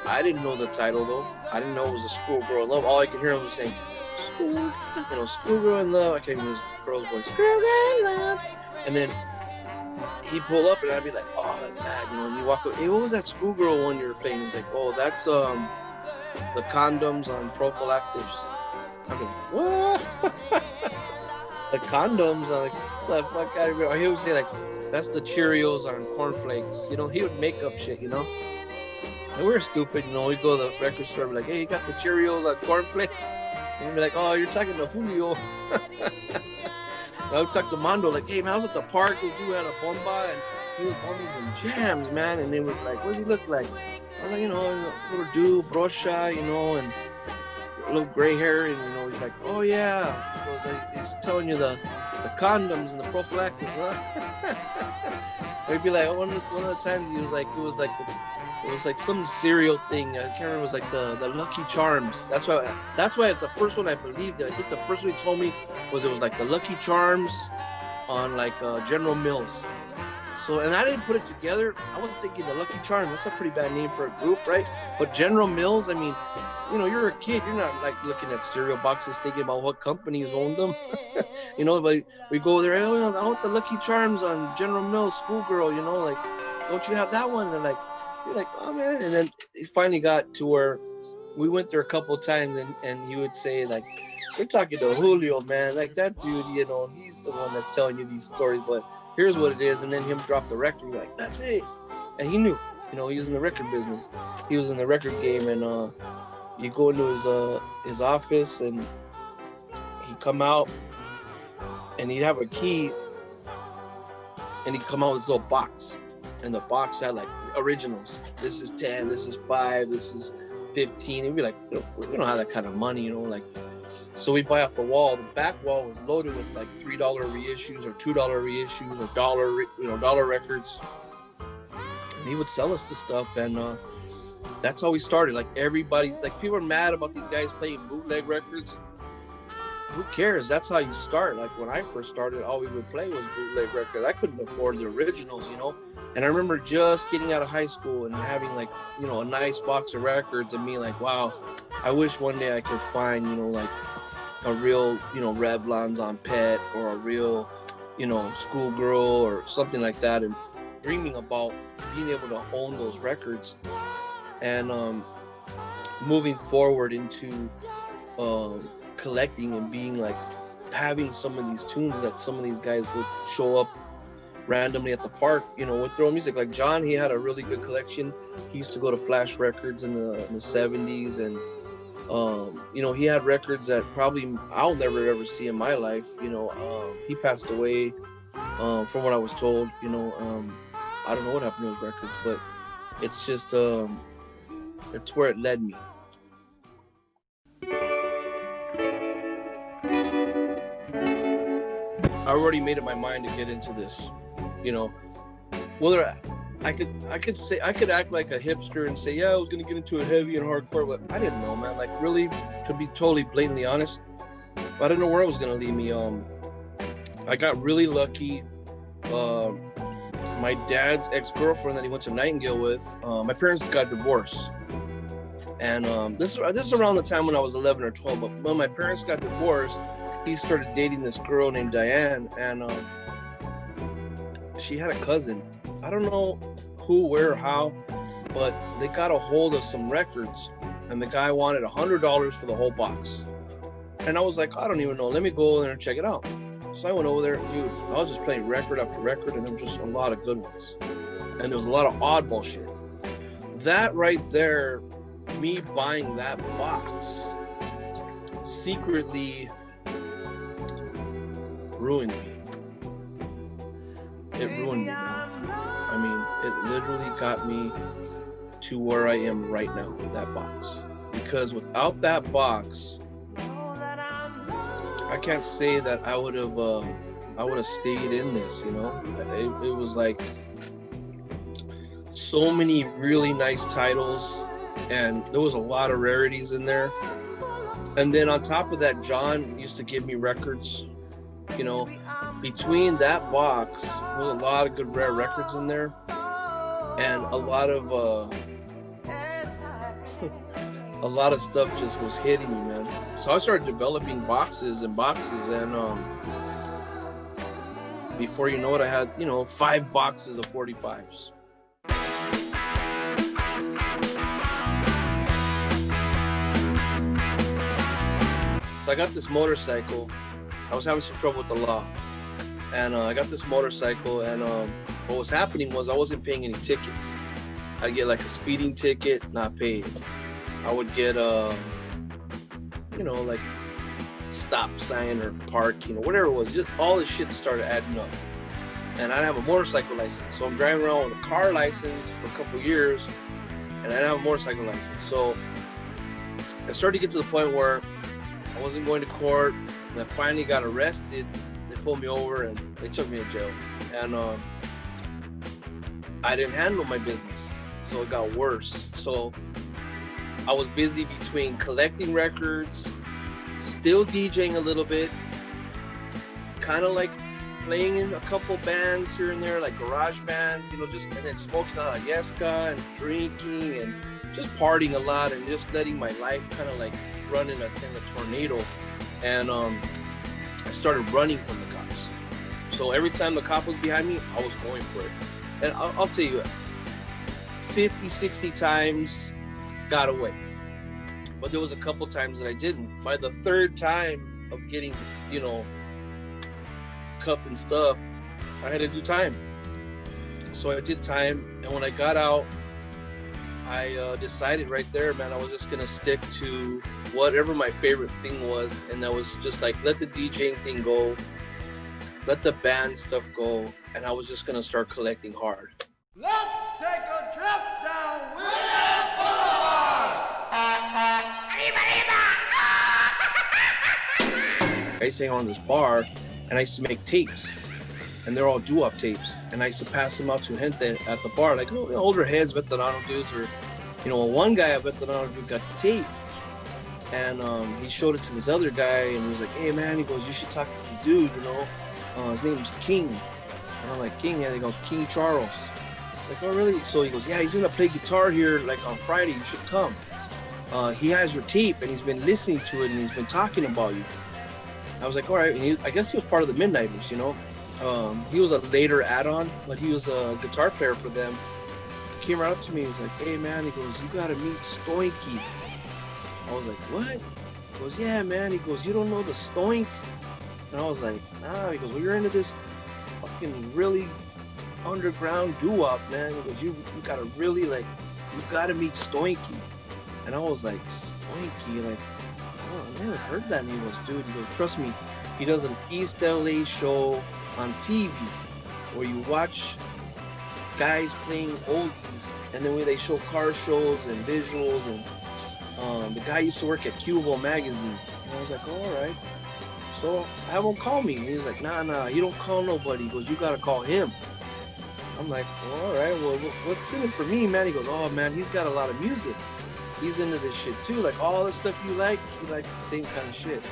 I didn't know the title though. I didn't know it was a Schoolgirl in Love. All I could hear him was saying, Schoolgirl in Love. I can't even use the girl's voice. Schoolgirl in Love. And then he'd pull up and I'd be like, oh, that's bad. And you walk up, hey, what was that Schoolgirl one you were playing? He's like, oh, that's the condoms on prophylactics. I'd be like, what? The condoms? I'm like, what the fuck out of here? Or he would say, like, that's the Cheerios on cornflakes. He would make up shit, And we were stupid, we'd go to the record store and be like, hey, you got the Cheerios on cornflakes? And he'd be like, oh, you're talking to Julio. I would talk to Mondo, like, hey, man, I was at the park. We had a bomba, and he was bumping some jams, man. And it was like, what does he look like? I was like, a little dude, brocha, and a little gray hair. And, he's like, oh, yeah. He was like, he's telling you the condoms and the prophylactic. Or he'd be like, one of the times he was like, it was like some cereal thing. I can't remember. It was like the Lucky Charms. That's why the first one I believed it. I think the first one he told me it was like the Lucky Charms on like General Mills. So, and I didn't put it together. I was thinking the Lucky Charms. That's a pretty bad name for a group, right? But General Mills, I mean, you're a kid. You're not like looking at cereal boxes thinking about what companies owned them. But we go there. I want the Lucky Charms on General Mills. Schoolgirl, like, don't you have that one? And they're like, you're like, oh man. And then it finally got to where we went there a couple of times and he would say, like, we're talking to Julio, man. Like, that dude, he's the one that's telling you these stories, but here's what it is. And then him drop the record. You're like, that's it. And he knew, he was in the record business. He was in the record game. And you go into his office and he'd come out and he'd have a key and he'd come out with this little box. And the box had like originals. This is 10, this is 5, this is 15. It'd be like, we don't have that kind of money, like. So we buy off the wall. The back wall was loaded with like $3 reissues or $2 reissues or dollar records. And he would sell us the stuff, and that's how we started. Like, everybody's like, people are mad about these guys playing bootleg records. Who cares? That's how you start. Like, when I first started, all we would play was bootleg records. I couldn't afford the originals, And I remember just getting out of high school and having like, a nice box of records and being like, wow, I wish one day I could find, like a real, Revlon's on Pet or a real, Schoolgirl or something like that. And dreaming about being able to own those records and moving forward into collecting and being like having some of these tunes that some of these guys would show up randomly at the park, with their own music. Like John, he had a really good collection. He used to go to Flash Records in the 70s, and he had records that probably I'll never ever see in my life. He passed away from what I was told. I don't know what happened to those records, but it's just it's where it led me. I already made up my mind to get into this, whether I could say, I could act like a hipster and say, yeah, I was gonna get into a heavy and hardcore, but I didn't know, man. Like, really, to be totally blatantly honest, I didn't know where it was gonna lead me. I got really lucky. My dad's ex-girlfriend that he went to Nightingale with, my parents got divorced, and this is around the time when I was 11 or 12. But when my parents got divorced, he started dating this girl named Diane, and she had a cousin. I don't know who, where, or how, but they got a hold of some records, and the guy wanted $100 for the whole box. And I was like, I don't even know. Let me go over there and check it out. So I went over there, dude. I was just playing record after record, and there were just a lot of good ones, and there was a lot of oddball shit. That right there, me buying that box, secretly ruined me. It ruined me, man. I mean, it literally got me to where I am right now, that box. Because without that box, I can't say that I would have stayed in this, It was like so many really nice titles, and there was a lot of rarities in there. And then on top of that, John used to give me records, between that box, there was a lot of good rare records in there, and a lot of stuff just was hitting me, man. So I started developing boxes and boxes, and before you know it, I had 5 boxes of 45s. So I got this motorcycle. I was having some trouble with the law, and I got this motorcycle, and what was happening was I wasn't paying any tickets. I'd get like a speeding ticket, not paid. I would get like stop sign or park, whatever it was. Just all this shit started adding up, and I didn't have a motorcycle license, so I'm driving around with a car license for a couple years, and I didn't have a motorcycle license. So I started to get to the point where I wasn't going to court. And I finally got arrested. They pulled me over and they took me to jail. And I didn't handle my business, so it got worse. So I was busy between collecting records, still DJing a little bit, kind of like playing in a couple bands here and there, like garage bands, and then smoking on a Yeska and drinking and just partying a lot and just letting my life kind of like run in a tornado. And I started running from the cops. So every time the cop was behind me, I was going for it. And I'll tell you, 50, 60 times got away. But there was a couple times that I didn't. By the third time of getting, cuffed and stuffed, I had to do time. So I did time, and when I got out, I decided right there, man, I was just gonna stick to whatever my favorite thing was, and that was just like, let the DJing thing go, let the band stuff go, and I was just gonna start collecting hard. Let's take a trip down William Boulevard! I used to hang on this bar, and I used to make tapes, and they're all doo-wop tapes, and I used to pass them out to gente at the bar, like older heads, veterano dudes, or one guy, a veterano dude, got the tape, and he showed it to this other guy, and he was like, hey man, he goes, you should talk to this dude, his name's King. And I'm like, King? Yeah, they go, King Charles. Like, oh really? So he goes, yeah, he's gonna play guitar here like on Friday, you should come. He has your tape, and he's been listening to it, and he's been talking about you. I was like, all right. And I guess he was part of the Midnighters, he was a later add-on, but he was a guitar player for them. He came right up to me, he was like, hey man, he goes, you gotta meet Stoinky. I was like, what? He goes, yeah man, he goes, you don't know the Stoink? And I was like, nah. He goes, well, you're into this fucking really underground doo-wop, man. He goes, you gotta really, you gotta meet Stoinky. And I was like, Stoinky? Oh, I never heard that name. He goes, dude, he goes, trust me, he does an East LA show on TV. where you watch guys playing oldies, and then when they show car shows and visuals, and the guy used to work at Cubo magazine, and I was like, oh, all right, so have him call me. And he was like, nah, you don't call nobody. He goes, you gotta call him. I'm like, well, all right, well, what's in it for me, man? He goes, oh man, he's got a lot of music, he's into this shit too, like all the stuff you like, he likes the same kind of shit.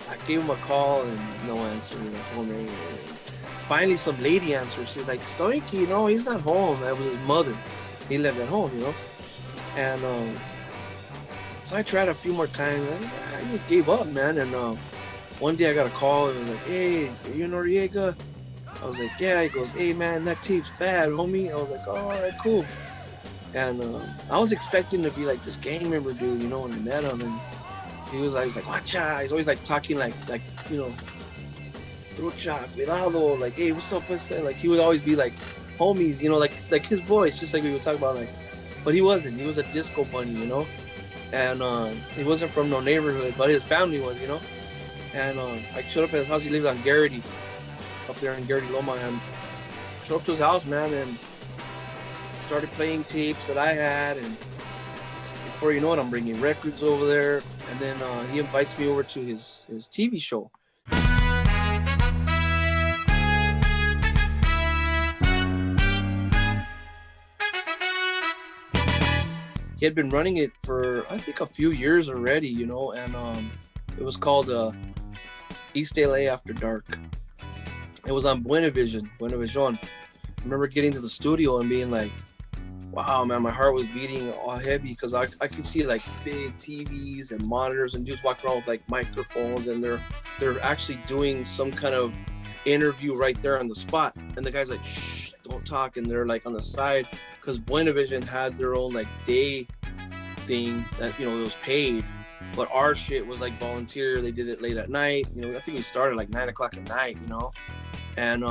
I gave him a call and no answer. Finally, some lady answered. She's like, Stoicky, no, he's not home. That was his mother. He lived at home, And so I tried a few more times. I just gave up, man. And one day I got a call and was like, hey, are you Noriega? I was like, yeah. He goes, hey, man, that tape's bad, homie. I was like, oh, all right, cool. And I was expecting to be like this gang member dude, when I met him. And he was like, watch out. He's always like talking like trucha, cuidado, like, hey, what's up, what's that? Like, he would always be like homies, like his voice, just like we would talk about, like, but he wasn't. He was a disco bunny, and he wasn't from no neighborhood, but his family was, And I showed up at his house. He lived on Garrity, up there in Garrity Loma, and showed up to his house, man, and started playing tapes that I had, and before you know it, I'm bringing records over there, and then he invites me over to his TV show. He had been running it for, I think, a few years already, and it was called East LA After Dark. It was on Buenavision. I remember getting to the studio and being like, wow, man, my heart was beating all heavy because I could see like big TVs and monitors and dudes walking around with like microphones, and they're actually doing some kind of interview right there on the spot. And the guy's like, shh, don't talk. And they're like on the side, because Buenavision had their own like day thing that, it was paid, but our shit was like volunteer. They did it late at night. I think we started like 9 o'clock at night, and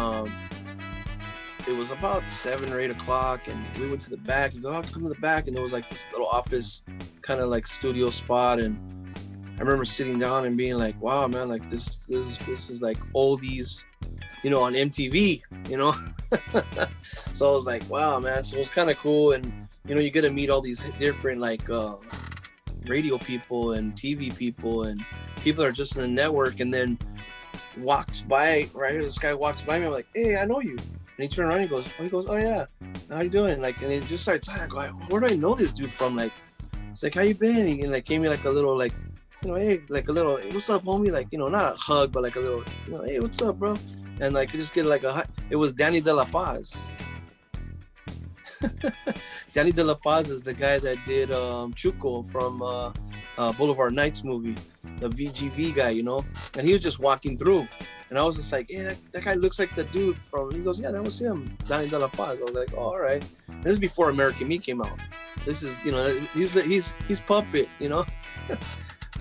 it was about 7 or 8 o'clock, and we went to the back. You go, oh, come to the back, and there was like this little office kind of like studio spot, and I remember sitting down and being like, wow, man, like this is like oldies, on MTV, So I was like, wow, man. So it was kind of cool, and you get to meet all these different like radio people and TV people and people that are just in the network, and then walks by, right? This guy walks by me, I'm like, hey, I know you. And he turned around, he goes, oh yeah, how you doing? Like, and he just started talking. I go, where do I know this dude from? Like, it's like, how you been? And like gave me like a little, like, hey, like a little, hey, what's up, homie? Like, not a hug, but like a little, hey, what's up, bro? And like, just get like it was Danny De La Paz. Danny De La Paz is the guy that did Chuco from Boulevard Nights movie, the VGV guy, and he was just walking through. And I was just like, yeah, that guy looks like the dude from, he goes, yeah, that was him, Danny De La Paz. I was like, oh, all right. And this is before American Me came out. This is, he's Puppet,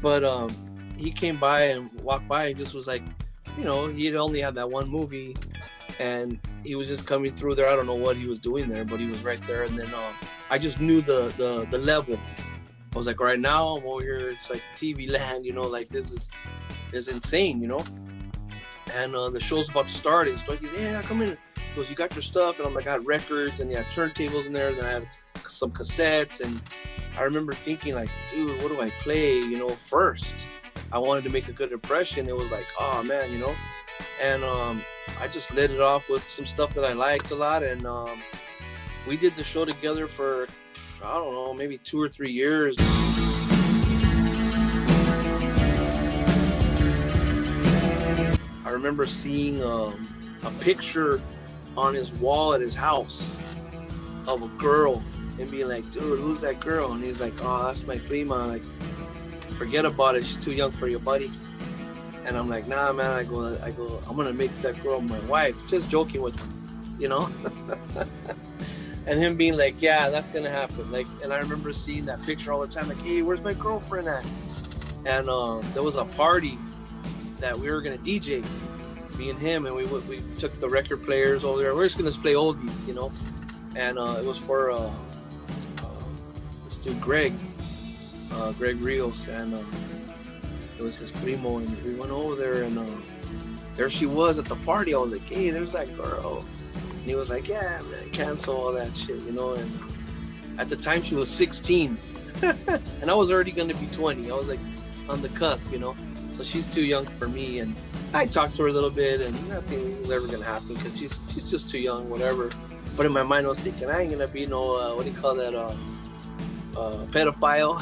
But he came by and walked by and just was like, he'd only had that one movie, and he was just coming through there. I don't know what he was doing there, but he was right there. And then I just knew the level. I was like, right now I'm over here, it's like TV land, like this is insane, And the show's about to start, and Stoicky goes, yeah, come in. He goes, you got your stuff? And I'm like, I had records, and they had turntables in there, and I had some cassettes. And I remember thinking like, dude, what do I play, first? I wanted to make a good impression. It was like, oh man, And I just lit it off with some stuff that I liked a lot, and we did the show together for, I don't know, maybe 2 or 3 years. I remember seeing a picture on his wall at his house of a girl and being like, dude, who's that girl? And he's like, oh, that's my prima. Like, forget about it. She's too young for your buddy. And I'm like, nah, man. I go, I'm going to make that girl my wife. Just joking with him, And him being like, yeah, that's going to happen. Like, and I remember seeing that picture all the time. Like, hey, where's my girlfriend at? And there was a party that we were going to DJ, me and him, and we took the record players over there. We're just going to play oldies, And it was for this dude, Greg Rios, and it was his primo, and we went over there, and there she was at the party. I was like, hey, there's that girl. And he was like, yeah, man, cancel all that shit, you know. And at the time, she was 16. And I was already going to be 20. I was like on the cusp, you know. So she's too young for me. And I talked to her a little bit, and nothing was ever going to happen because she's just too young, whatever. But in my mind, I was thinking, I ain't going to be no, what do you call that, pedophile.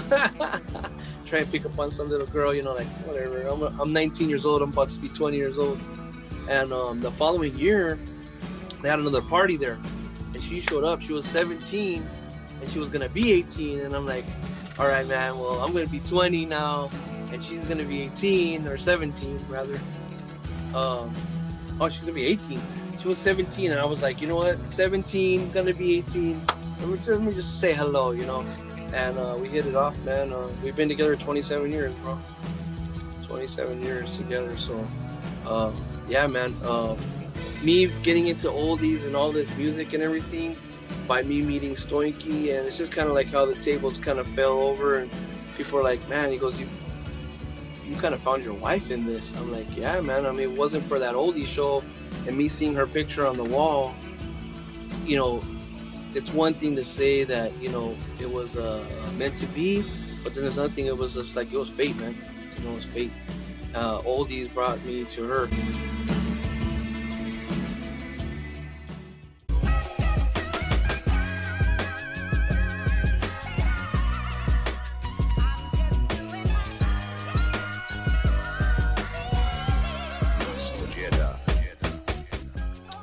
Try and pick up on some little girl, you know, like whatever. I'm 19 years old. I'm about to be 20 years old. And the following year, they had another party there, and she showed up. She was 17, and she was gonna be 18. And I'm like, all right, man. Well, I'm gonna be 20 now, and she's gonna be 18 or 17 rather. Oh, she's gonna be 18. She was 17, and I was like, you know what? 17, gonna be 18. Let me just say hello, you know. And we hit it off, man. We've been together 27 years, bro. 27 years together. So, yeah, man. Me getting into oldies and all this music and everything by me meeting Stoinky, and it's just kind of like how the tables kind of fell over, and people are like, man, he goes, you kind of found your wife in this. I'm like, yeah, man. I mean, it wasn't for that oldie show and me seeing her picture on the wall, you know, it's one thing to say that, you know, it was meant to be, but then there's another thing, it was just like, it was fate, man. You know, it was fate. Oldies brought me to her.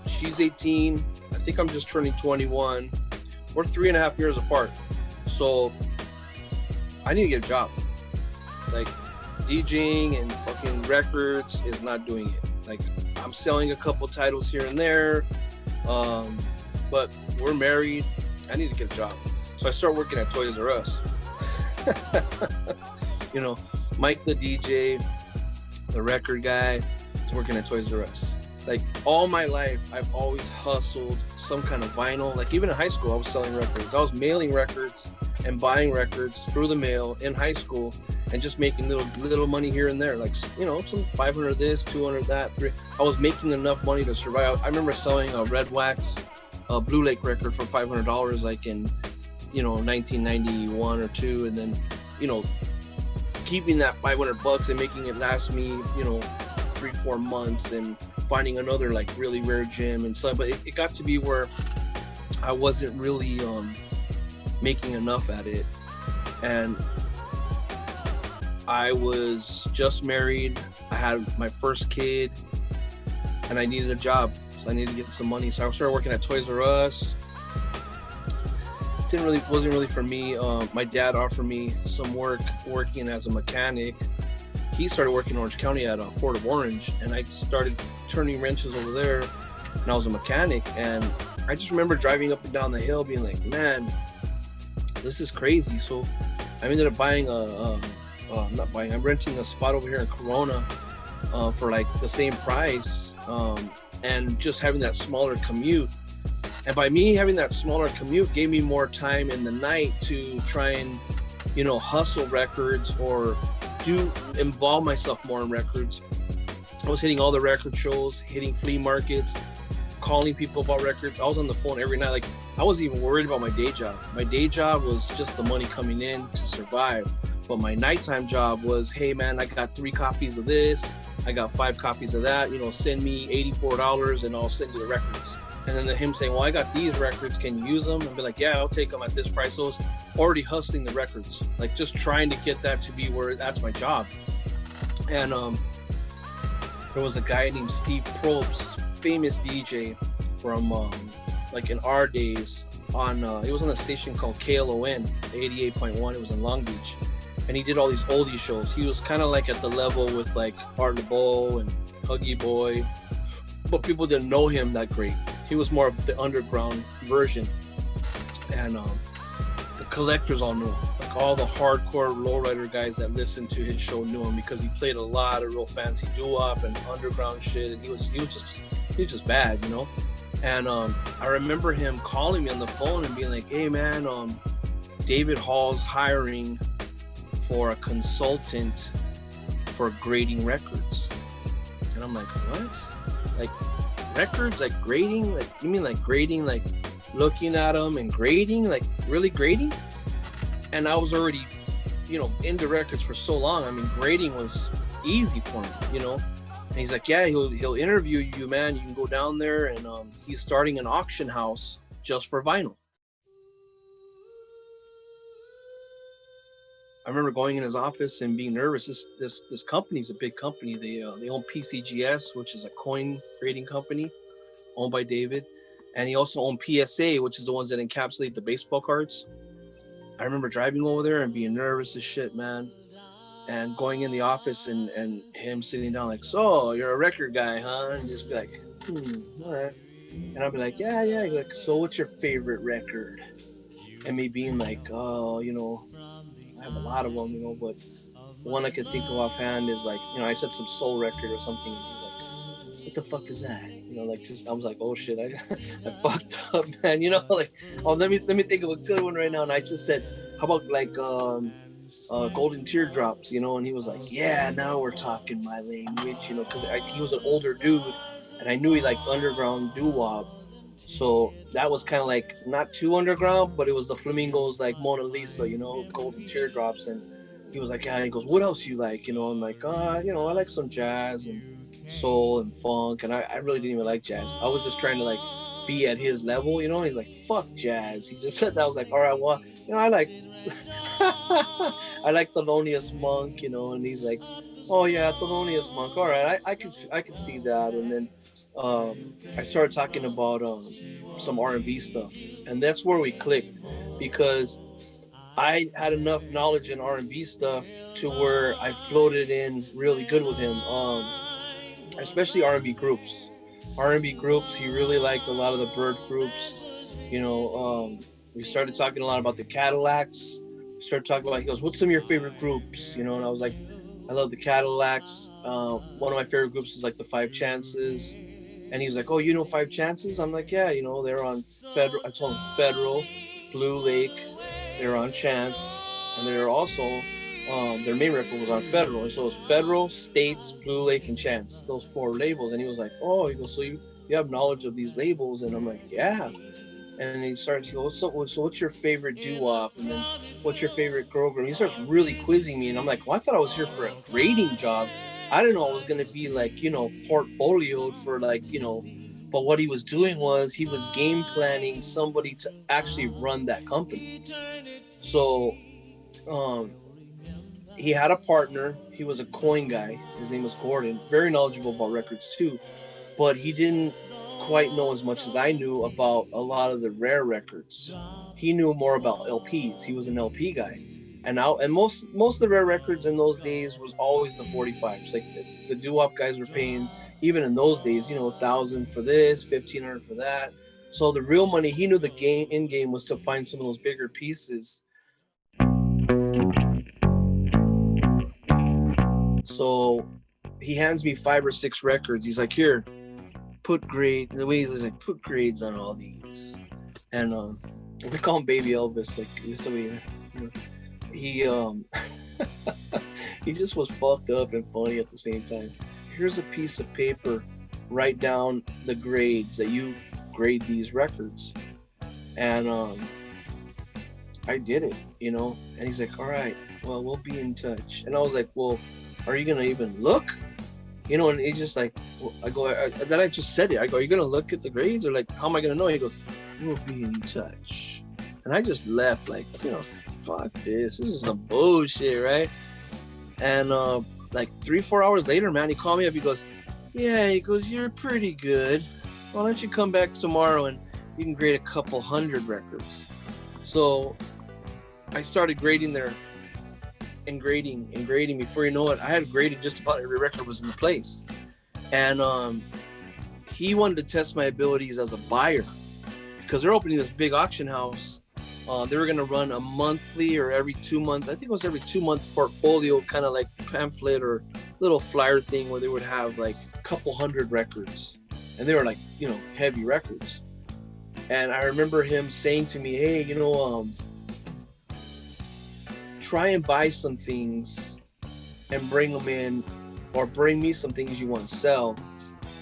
She's 18. I think I'm just turning 21. We're 3.5 years apart. So I need to get a job. Like, DJing and fucking records is not doing it. Like, I'm selling a couple titles here and there. But we're married. I need to get a job. So I start working at Toys R Us. You know, Mike the DJ, the record guy, is working at Toys R Us. Like, all my life, I've always hustled some kind of vinyl. Like, even in high school, I was selling records. I was mailing records and buying records through the mail in high school and just making little money here and there. Like, you know, some 500 this, 200 that. I was making enough money to survive. I remember selling a Red Wax Blue Lake record for $500, like in, you know, 1991 or 2. And then, you know, keeping that $500 and making it last me, you know, 3-4 months, and finding another like really rare gem and stuff. But it got to be where I wasn't really making enough at it, and I was just married. I had my first kid, and I needed a job, so I needed to get some money. So I started working at Toys R Us. Wasn't really for me. My dad offered me some work working as a mechanic. He started working in Orange County at Fort of Orange, and I started turning wrenches over there, and I was a mechanic. And I just remember driving up and down the hill being like, man, this is crazy. So I ended up buying I'm renting a spot over here in Corona for like the same price, and just having that smaller commute. And by me having that smaller commute gave me more time in the night to try and, you know, hustle records or involve myself more in records. I was hitting all the record shows, hitting flea markets, calling people about records. I was on the phone every night. Like, I wasn't even worried about my day job. My day job was just the money coming in to survive. But my nighttime job was, hey man, I got 3 copies of this, I got 5 copies of that, you know, send me $84 and I'll send you the records. And then him saying, well, I got these records, can you use them? And be like, yeah, I'll take them at this price. So I was already hustling the records, like just trying to get that to be where that's my job. And there was a guy named Steve Probst, famous DJ from like in our days, on it was on a station called KLON 88.1. It was in Long Beach, and he did all these oldie shows. He was kind of like at the level with like Art LeBeau and Huggy Boy, but people didn't know him that great. He was more of the underground version, and the collectors all knew him. Like, all the hardcore lowrider guys that listened to his show knew him because he played a lot of real fancy doo-wop and underground shit, and he was just bad, you know. And I remember him calling me on the phone and being like, hey man, David Hall's hiring for a consultant for grading records. And And I'm like, what? Like records, like grading? Like, you mean like grading, like looking at them and grading, like really grading? And I was already, into records for so long. I mean, grading was easy for me, And he's like, yeah, he'll interview you, man. You can go down there, and he's starting an auction house just for vinyl. I remember going in his office and being nervous. This company's a big company. They own PCGS, which is a coin grading company owned by David, and he also owned PSA, which is the ones that encapsulate the baseball cards. I remember driving over there and being nervous as shit, man, and going in the office and him sitting down like, so you're a record guy, huh? And just be like, all right. And I'll be like, yeah. He's like, so what's your favorite record? And me being like, oh, I have a lot of them, but the one I could think of offhand is like, I said some soul record or something. And he's like, what the fuck is that? I was like, oh shit, I fucked up, man. Like, oh, let me think of a good one right now. And I just said, how about like Golden Teardrops, and he was like, yeah, now we're talking my language, because he was an older dude, and I knew he liked underground doo-wop. So that was kind of like not too underground, but it was the Flamingos, like Mona Lisa, Golden Teardrops. And he was like, yeah, he goes, what else you like? I'm like, I like some jazz and soul and funk. And I really didn't even like jazz. I was just trying to like be at his level, He's like, fuck jazz. He just said that. I was like, all right, well, I like I like Thelonious Monk, and he's like, oh yeah, Thelonious Monk. All right, I could see that. And then I started talking about some R&B stuff, and that's where we clicked, because I had enough knowledge in R&B stuff to where I floated in really good with him, especially R&B groups. He really liked a lot of the Bird groups. We started talking a lot about the Cadillacs. We started talking about, he goes, what's some of your favorite groups? And I was like, I love the Cadillacs. One of my favorite groups is like the Five Chances. And he was like, oh, Five Chances? I'm like, yeah, they're on Federal. I told him Federal, Blue Lake, they're on Chance. And they're also, their main record was on Federal. And so it was Federal, States, Blue Lake, and Chance, those 4 labels. And he was like, oh, he goes, so you have knowledge of these labels? And I'm like, yeah. And he started to go, so what's your favorite doo-wop? And then what's your favorite girl group? He starts really quizzing me. And I'm like, well, I thought I was here for a grading job. I didn't know I was going to be like, portfolioed for like, but what he was doing was he was game planning somebody to actually run that company. So he had a partner. He was a coin guy. His name was Gordon. Very knowledgeable about records too. But he didn't quite know as much as I knew about a lot of the rare records. He knew more about LPs. He was an LP guy. And most of the rare records in those days was always the 45s. Like the doo-wop guys were paying, even in those days, $1,000 for this, $1,500 for that. So the real money, he knew the end game was to find some of those bigger pieces. So he hands me 5 or 6 records. He's like, here, put grade. The way he's like, put grades on all these. And we call him Baby Elvis. Like, just the way, he he just was fucked up and funny at the same time. Here's a piece of paper. Write down the grades that you grade these records. And I did it, And he's like, all right, well, we'll be in touch. And I was like, well, are you gonna even look? And he's just like, well, I go, then I just said it. I go, are you gonna look at the grades, or like, how am I gonna know? He goes, we'll be in touch. And I just left like, fuck this. This is some bullshit, right? And like 3-4 hours later, man, he called me up. He goes, yeah, you're pretty good. Why don't you come back tomorrow and you can grade a couple 100 records? So I started grading there and grading. Before you know it, I had graded just about every record was in the place. And he wanted to test my abilities as a buyer, because they're opening this big auction house. They were going to run a monthly or every 2 months. I think it was every 2 month portfolio, kind of like pamphlet or little flyer thing, where they would have like a couple 100 records. And they were like, heavy records. And I remember him saying to me, hey, try and buy some things and bring them in or bring me some things you want to sell,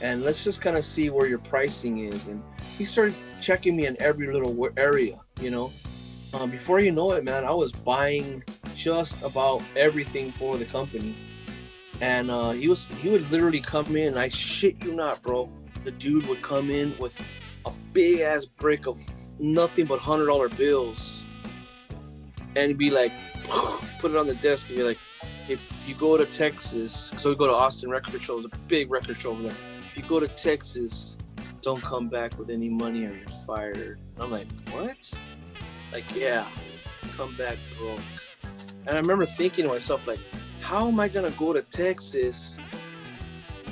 and let's just kind of see where your pricing is. And he started checking me in every little area, you know. Before you know it, man, I was buying just about everything for the company. And he would literally come in, I shit you not, bro. The dude would come in with a big ass brick of nothing but $100 bills, and he'd be like, put it on the desk and be like, if you go to Texas, so we go to Austin Record Show, it's a big record show over there. If you go to Texas, don't come back with any money or you're fired. And I'm like, what? Like, yeah, come back broke. And I remember thinking to myself, like, how am I gonna go to Texas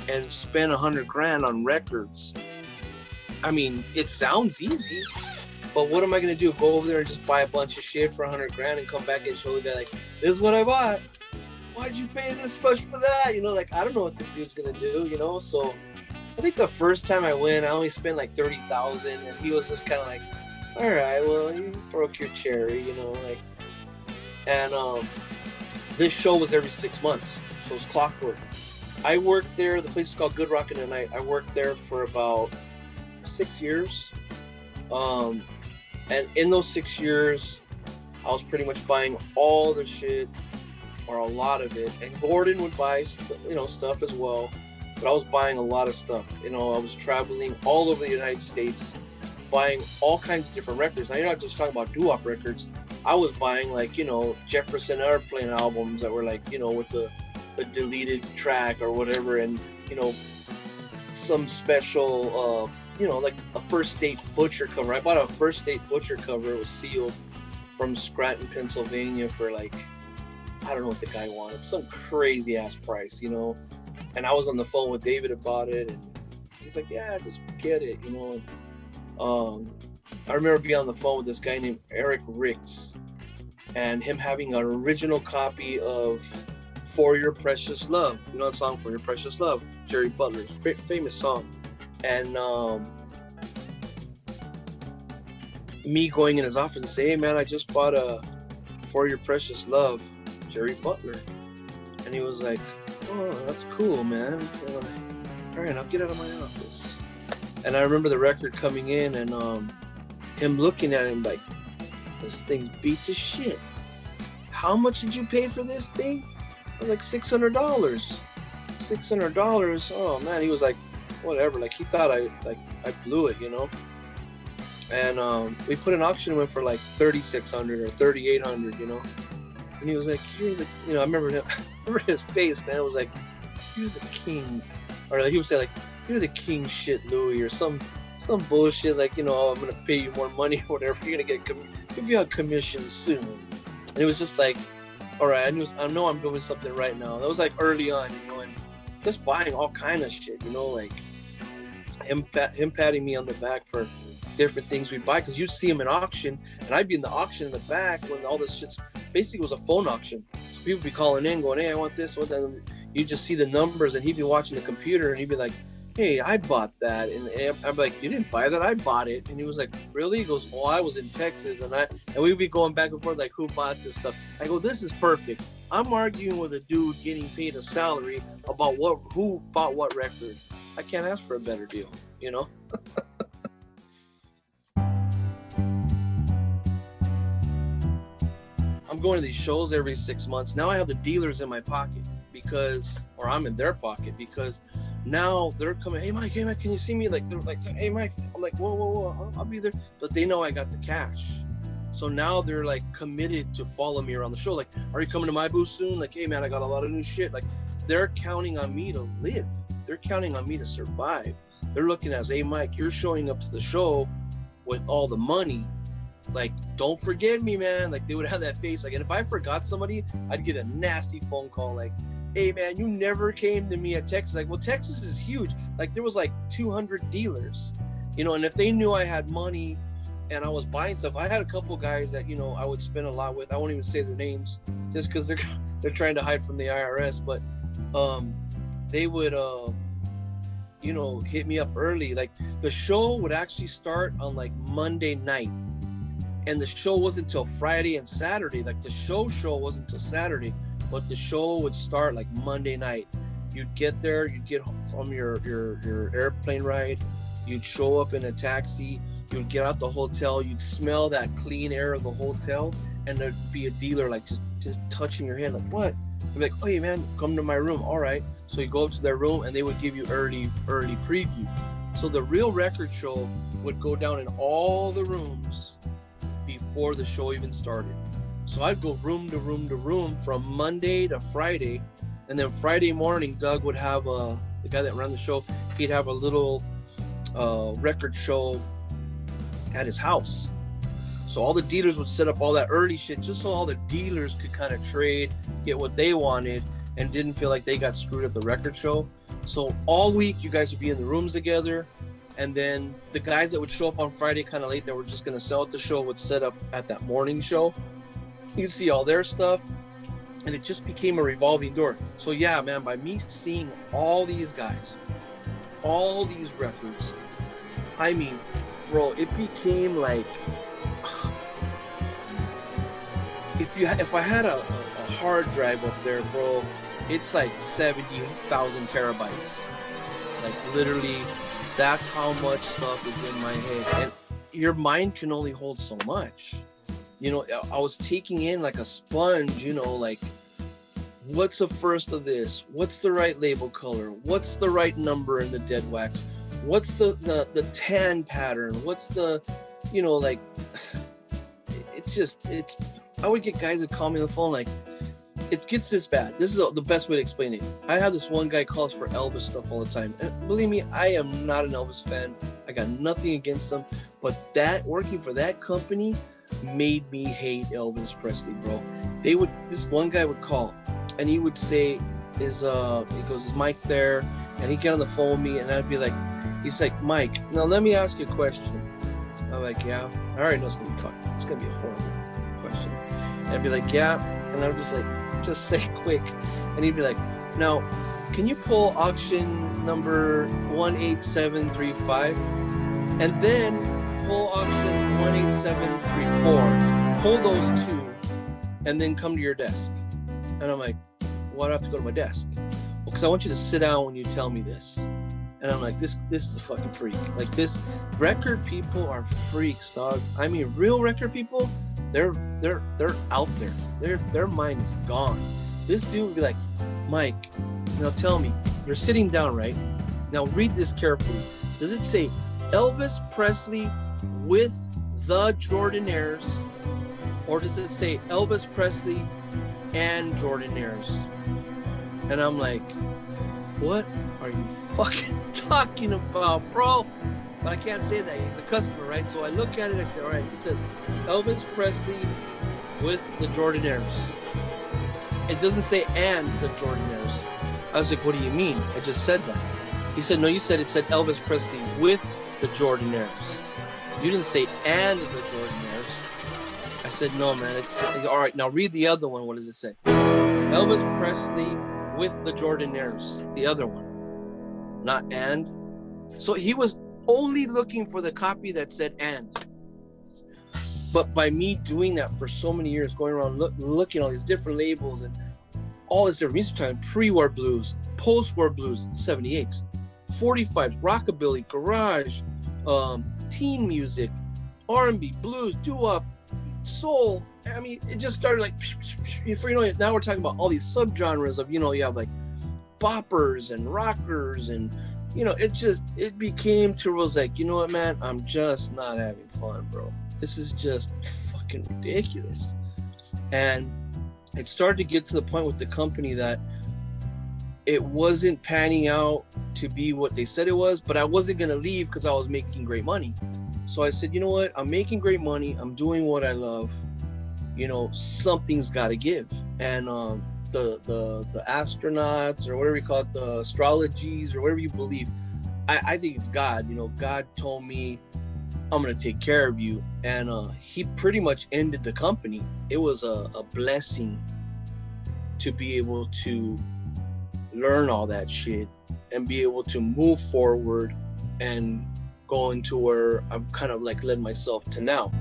and spend $100,000 on records? I mean, it sounds easy, but what am I gonna do? Go over there and just buy a bunch of shit for $100,000 and come back and show the guy, like, this is what I bought. Why'd you pay this much for that? You know, like, I don't know what the dude's gonna do, you know? So I think the first time I went, I only spent like $30,000, and he was just kind of like, all right, well, you broke your cherry, you know, like. And this show was every 6 months, so it was clockwork. I worked there. The place is called Good Rockin' Tonight. I worked there for about 6 years, and in those 6 years, I was pretty much buying all the shit, or a lot of it. And Gordon would buy, you know, stuff as well, but I was buying a lot of stuff. You know, I was traveling all over the United States, buying all kinds of different records. Now, you're not just talking about doo-wop records. I was buying, like, you know, Jefferson Airplane albums that were like, you know, with the deleted track or whatever, and, you know, some special, you know, like a First State Butcher cover. I bought a First State Butcher cover. It was sealed from Scranton, Pennsylvania for like, I don't know what the guy wanted, some crazy ass price, you know. And I was on the phone with David about it, and he's like, yeah, just get it, you know. I remember being on the phone with this guy named Eric Ricks, and him having an original copy of For Your Precious Love. You know the song For Your Precious Love? Jerry Butler's famous song. And me going in his office and saying, hey man, I just bought a For Your Precious Love, Jerry Butler. And he was like, oh, that's cool, man. Like, all right, I'll get out of my office. And I remember the record coming in, and him looking at him like, this thing's beat to shit. How much did you pay for this thing? I was like, $600. $600. Oh man, he was like, whatever. Like, he thought I blew it, you know. And we put an auction in for like $3,600 or $3,800, you know. And he was like, you're the, you know, I remember his face, man. It was like, you're the king. Or like, he would say like, you're the king shit, Louis, or some bullshit like, you know, I'm gonna pay you more money or whatever. You're gonna give you a commission soon. And it was just like, all right, I know I'm doing something right now. That was like early on, you know, and just buying all kind of shit, you know, like him patting me on the back for different things we buy, because you'd see him in auction, and I'd be in the auction in the back when all this shit's basically was a phone auction. So people would be calling in, going, hey, I want this, what that. And you just see the numbers, and he'd be watching the computer, and he'd be like, hey, I bought that. And I'm like, you didn't buy that, I bought it. And he was like, really? He goes, oh, I was in Texas, and we'd be going back and forth like, who bought this stuff? I go, this is perfect. I'm arguing with a dude getting paid a salary about who bought what record. I can't ask for a better deal, you know? I'm going to these shows every 6 months. Now I have the dealers in my pocket or I'm in their pocket, because now they're coming, hey Mike, can you see me? Like, they're like, hey Mike. I'm like, whoa, I'll be there. But they know I got the cash. So now they're like committed to follow me around the show. Like, are you coming to my booth soon? Like, hey man, I got a lot of new shit. Like, they're counting on me to live. They're counting on me to survive. They're looking at us, hey Mike, you're showing up to the show with all the money. Like, don't forget me, man. Like, they would have that face. Like, and if I forgot somebody, I'd get a nasty phone call like, hey man, you never came to me at Texas. Like, well, Texas is huge. Like, there was like 200 dealers, you know, and if they knew I had money and I was buying stuff, I had a couple guys that, you know, I would spend a lot with. I won't even say their names just because they're trying to hide from the IRS, but they would you know, hit me up early. Like, the show would actually start on like Monday night, and the show wasn't until Friday and Saturday. Like, the show wasn't until Saturday, but the show would start like Monday night. You'd get there, you'd get from your airplane ride, you'd show up in a taxi, you'd get out the hotel, you'd smell that clean air of the hotel, and there'd be a dealer like just touching your hand, like, what? You'd be like, oh, hey man, come to my room. All right. So you go up to their room and they would give you early preview. So the real record show would go down in all the rooms before the show even started. So I'd go room to room to room from Monday to Friday. And then Friday morning, Doug would have the guy that ran the show, he'd have a little record show at his house. So all the dealers would set up all that early shit just so all the dealers could kind of trade, get what they wanted, and didn't feel like they got screwed at the record show. So all week you guys would be in the rooms together, and then the guys that would show up on Friday kind of late that were just going to sell at the show would set up at that morning show. You'd see all their stuff, and it just became a revolving door. So yeah, man, by me seeing all these guys, all these records, I mean, bro, it became like, if I had a hard drive up there, bro, it's like 70,000 terabytes. Like literally, that's how much stuff is in my head. And your mind can only hold so much. You know, I was taking in like a sponge, you know, like, what's the first of this? What's the right label color? What's the right number in the dead wax? What's the tan pattern? What's the, you know, like, it's, I would get guys that call me on the phone like, it gets this bad. This is the best way to explain it. I have this one guy calls for Elvis stuff all the time. And believe me, I am not an Elvis fan. I got nothing against him. But that, working for that company made me hate Elvis Presley, bro. This one guy would call and he would say, he goes, is Mike there? And he'd get on the phone with me and I'd be like, he's like, Mike, now let me ask you a question. I'm like, yeah. I already know it's gonna be fun. It's gonna be a horrible question. And I'd be like, yeah. And I'm just like, just say quick. And he'd be like, now, can you pull auction number 18735? And then pull auction 18734. Pull those two and then come to your desk. And I'm like, why do I have to go to my desk? Well, because I want you to sit down when you tell me this. And I'm like, this is a fucking freak. Like, this, record people are freaks, dog. I mean, real record people, they're out there. Their mind is gone. This dude would be like, Mike, now tell me, you're sitting down, right? Now read this carefully. Does it say Elvis Presley with the Jordanaires, or does it say Elvis Presley and Jordanaires? And I'm like, what are you fucking talking about, bro? But I can't say that. He's a customer, right? So I look at it, I say, all right, it says Elvis Presley with the Jordanaires. It doesn't say and the Jordanaires. I was like, what do you mean? I just said that. He said, no, you said it said Elvis Presley with the Jordanaires. You didn't say and the Jordanaires. I said, no, man. It's all right. Now read the other one. What does it say? Elvis Presley with the Jordanaires. The other one. Not and. So he was only looking for the copy that said and. But by me doing that for so many years, going around looking at all these different labels and all this different music time, pre-war blues, post-war blues, 78s, 45s, rockabilly, garage, teen music, R&B, blues, doo-wop, soul. I mean, it just started like, before you know it, now we're talking about all these subgenres of, you know, you have like boppers and rockers and, you know, it became to where I was like, you know what, man, I'm just not having fun, bro. This is just fucking ridiculous. And it started to get to the point with the company that it wasn't panning out to be what they said it was, but I wasn't going to leave because I was making great money. So I said, you know what? I'm making great money. I'm doing what I love. You know, something's got to give. And the astronauts, or whatever you call it, the astrologies, or whatever you believe, I think it's God. You know, God told me, I'm going to take care of you. And he pretty much ended the company. It was a blessing to be able to learn all that shit and be able to move forward and go into where I've kind of like led myself to now.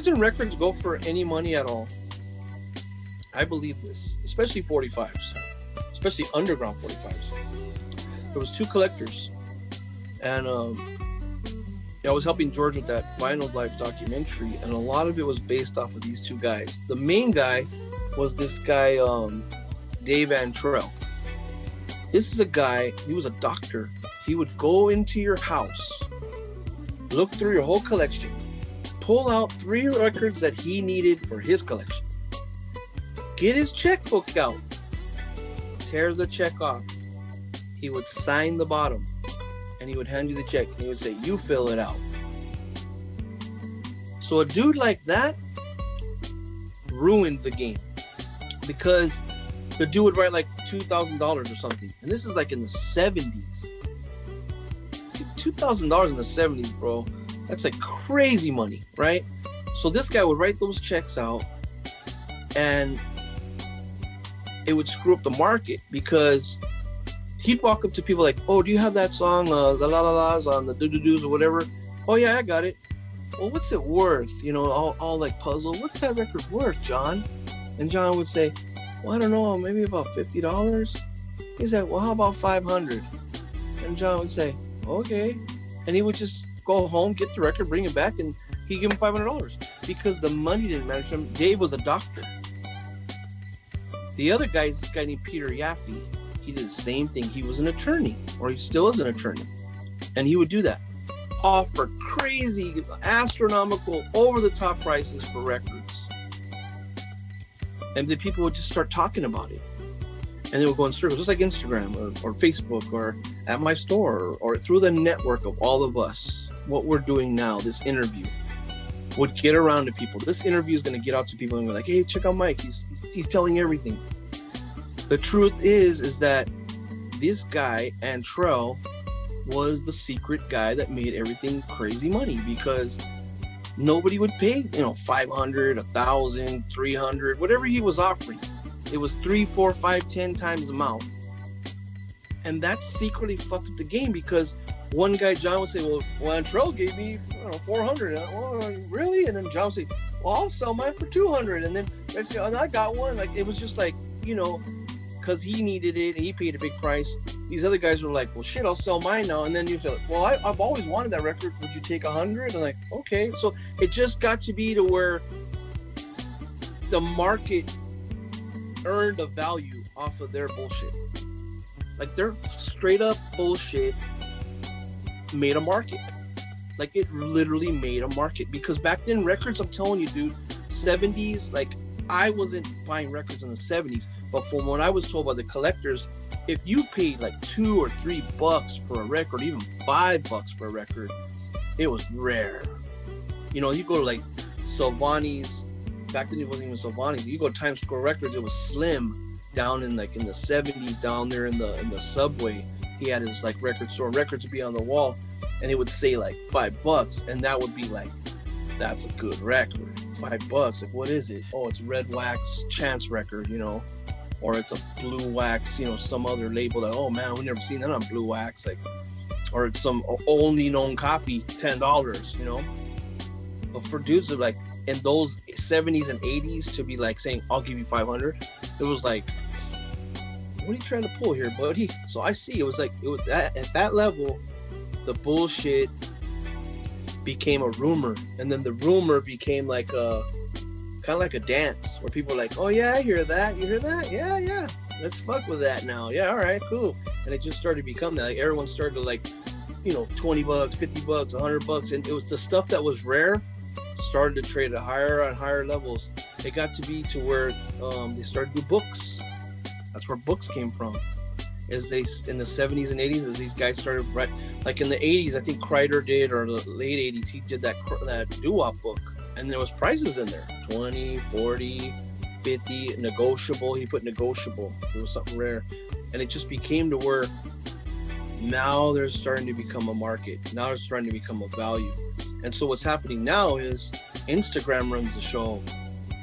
reason records go for any money at all, I believe this, especially 45s, especially underground 45s. There was two collectors, and I was helping George with that Vinyl Life documentary, and a lot of it was based off of these two guys. The main guy was this guy, Dave Antrell. This is a guy, he was a doctor. He would go into your house, look through your whole collection, pull out 3 records that he needed for his collection, get his checkbook out, tear the check off. He would sign the bottom, and he would hand you the check, and he would say, you fill it out. So a dude like that ruined the game, because the dude would write like $2,000 or something, and this is like in the 70s. $2,000 in the 70s, bro, that's like crazy money, right? So this guy would write those checks out, and it would screw up the market, because he'd walk up to people like, oh, do you have that song, the La La La's on the doo-doo-doos or whatever? Oh yeah, I got it. Well, what's it worth? You know, all like puzzled. What's that record worth, John? And John would say, well, I don't know, maybe about $50. He said, well, how about 500? And John would say, okay. And he would just go home, get the record, bring it back, and he'd give him $500 because the money didn't matter to him. Dave was a doctor. The other guy is this guy named Peter Yaffe. He did the same thing. He was an attorney, or he still is an attorney. And he would do that. Offer crazy, astronomical, over-the-top prices for records. And then people would just start talking about it. And they would go in circles, just like Instagram or Facebook or at my store or through the network of all of us. What we're doing now, this interview, would get around to people. This interview is going to get out to people and be like, hey, check out Mike. He's telling everything. The truth is that this guy, Antrell, was the secret guy that made everything crazy money, because nobody would pay, $500, $1,000, $300, whatever he was offering. It was 3, 4, 5, 10 times the amount. And that secretly fucked up the game, because one guy, John, would say, well, Antrell gave me $400. Well, really? And then John would say, well, I'll sell mine for $200. And then they'd say, oh, I got one. Like, it was just like, because he needed it and he paid a big price. These other guys were like, well, shit, I'll sell mine now. And then you feel like, well, I've always wanted that record. Would you take 100? And like, okay. So it just got to be to where the market earned a value off of their bullshit. Like, their straight up bullshit made a market. Like, it literally made a market, because back then records, I'm telling you, dude, 70s, like, I wasn't buying records in the 70s, but from what I was told by the collectors, if you paid like $2 or $3 for a record, even $5 for a record, it was rare. You go to like Sylvani's, back then it wasn't even Sylvani's. You go to Times Square Records, it was Slim down in the 70s, down there in the subway. He had his like record store. Records would be on the wall, and it would say like $5, and that would be like, that's a good record. $5. Like, what is it? Oh, it's Red Wax Chance record, or it's a Blue Wax, some other label that, oh man, we've never seen that on Blue Wax, like, or it's some only known copy, $10, But for dudes that like in those 70s and 80s to be like saying, I'll give you 500, it was like, what are you trying to pull here, buddy? So I see, it was that at that level, the bullshit became a rumor, and then the rumor became like a kind of like a dance where people are like, oh yeah, I hear that, you hear that, yeah, let's fuck with that now, yeah, all right, cool. And it just started to become that, like, everyone started to like, $20, $50, $100, and it was the stuff that was rare started to trade at higher and higher levels. It got to be to where they started to do books. That's where books came from. As they in the 70s and 80s, as these guys started, right, like in the 80s, I think Kreider did, or the late 80s, he did that doo-wop book, and there was prices in there, 20, 40, 50, negotiable. He put negotiable. It was something rare, and it just became to where now there's starting to become a market. Now there's starting to become a value, and so what's happening now is Instagram runs the show,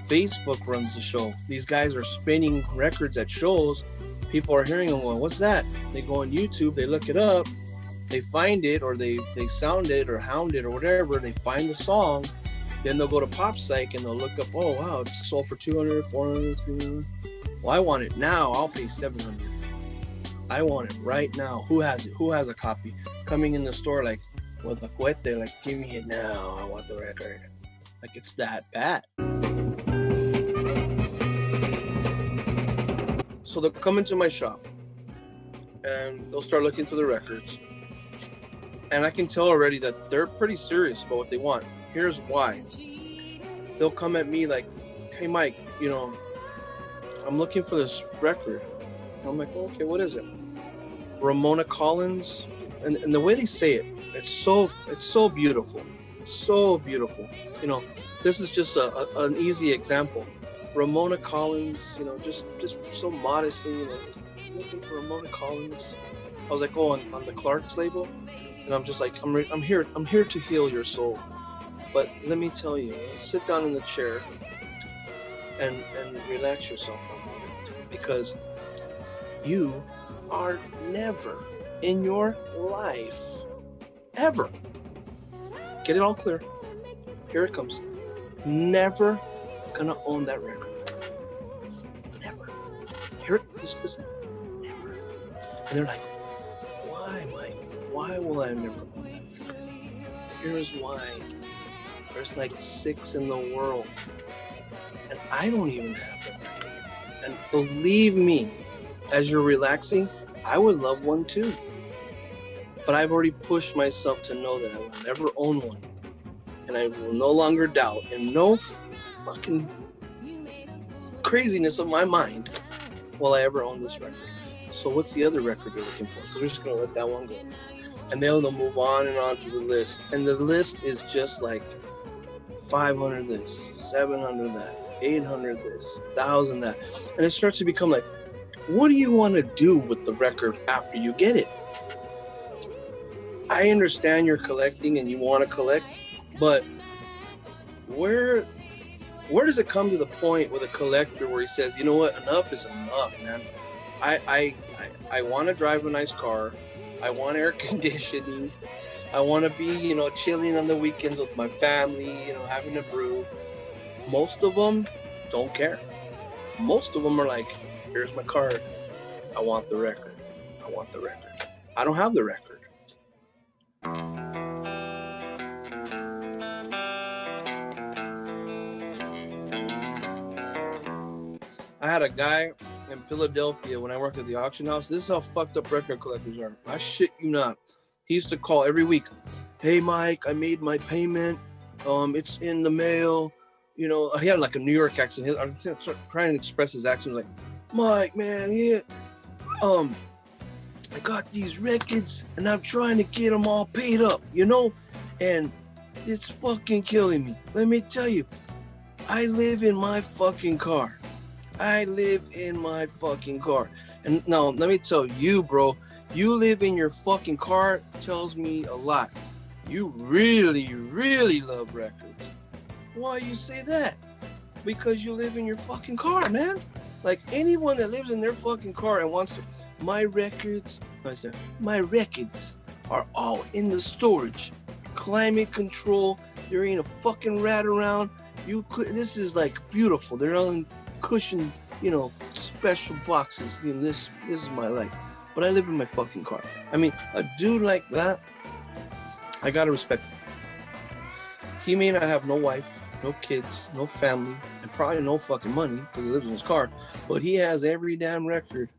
Facebook runs the show. These guys are spinning records at shows. People are hearing them going, what's that? They go on YouTube, they look it up, they find it, or they sound it or hound it or whatever, they find the song, Then they'll go to Pop Psych and they'll look up, oh wow, it's sold for 200, 400, 300. Well, I want it now. I'll pay 700. I want it right now. Who has it? Who has a copy? Coming in the store like with a cohete, like, give me it now. I want the record. Like, it's that bad. So they'll come into my shop and they'll start looking through the records. And I can tell already that they're pretty serious about what they want. Here's why. They'll come at me like, hey, Mike, you know, I'm looking for this record. And I'm like, oh, okay, what is it? Ramona Collins. And the way they say it, it's so beautiful. It's so beautiful. You know, this is just an easy example. Ramona Collins, you know, just so modestly, you know, looking for Ramona Collins. I was like, oh, on the Clark's label. And I'm just like, I'm here to heal your soul. But let me tell you, sit down in the chair and relax yourself for a moment, because you are never in your life, ever, get it all clear, here it comes, never gonna own that record. Never. Here, just listen, never. And they're like, why, Mike? Why will I never own that record? Here's why. There's like 6 in the world, and I don't even have that record. And believe me, as you're relaxing, I would love one too. But I've already pushed myself to know that I will never own one. And I will no longer doubt, and no fucking craziness of my mind will I ever own this record. So what's the other record you're looking for? So we're just going to let that one go. And they'll move on and on to the list. And the list is just like 500 this, 700 that, 800 this, 1,000 that. And it starts to become like, what do you want to do with the record after you get it? I understand you're collecting and you want to collect, but where does it come to the point with a collector where he says, you know what, enough is enough, man. I want to drive a nice car. I want air conditioning. I want to be, you know, chilling on the weekends with my family, you know, having a brew. Most of them don't care. Most of them are like, here's my card. I want the record. I want the record. I don't have the record. I had a guy in Philadelphia when I worked at the auction house. This is how fucked up record collectors are. I shit you not. He used to call every week. Hey, Mike, I made my payment. It's in the mail. You know, he had like a New York accent. I'm trying to express his accent. Like, Mike, man, yeah. I got these records and I'm trying to get them all paid up, you know? And it's fucking killing me. Let me tell you, I live in my fucking car. I live in my fucking car. And now, let me tell you, bro, you live in your fucking car tells me a lot. You really, really love records. Why you say that? Because you live in your fucking car, man. Like, anyone that lives in their fucking car and wants to, my records are all in the storage. Climate control, there ain't a fucking rat around. This is like beautiful. They're all in cushion, you know, special boxes. You know, this is my life. But I live in my fucking car. I mean, a dude like that, I gotta respect him. He may not have no wife, no kids, no family, and probably no fucking money because he lives in his car, but he has every damn record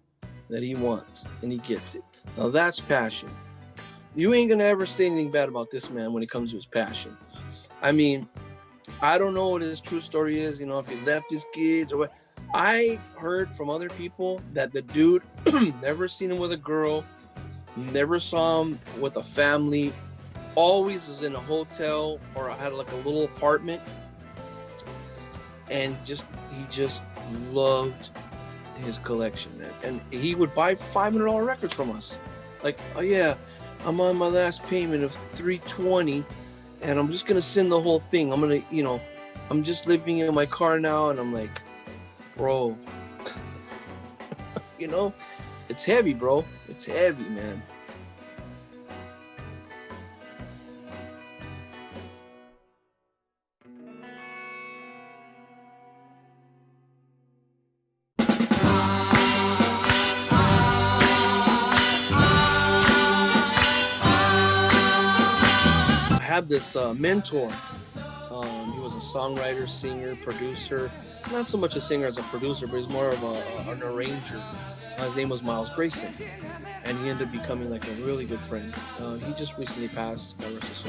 that he wants, and he gets it. Now that's passion. You ain't gonna ever say anything bad about this man when it comes to his passion. I mean, I don't know what his true story is, you know, if he left his kids or what. I heard from other people that the dude never seen him with a girl, never saw him with a family, always was in a hotel or had like a little apartment, and he just loved his collection, man. And he would buy $500 records from us. Like, oh yeah, I'm on my last payment of $320 and I'm just gonna send the whole thing. I'm gonna, you know, I'm just living in my car now. And I'm like, bro, you know, it's heavy, bro. It's heavy, man. had this mentor. He was a songwriter, singer, producer. Not so much a singer as a producer, but he's more of an arranger. His name was Miles Grayson, and he ended up becoming like a really good friend. He just recently passed, God rest his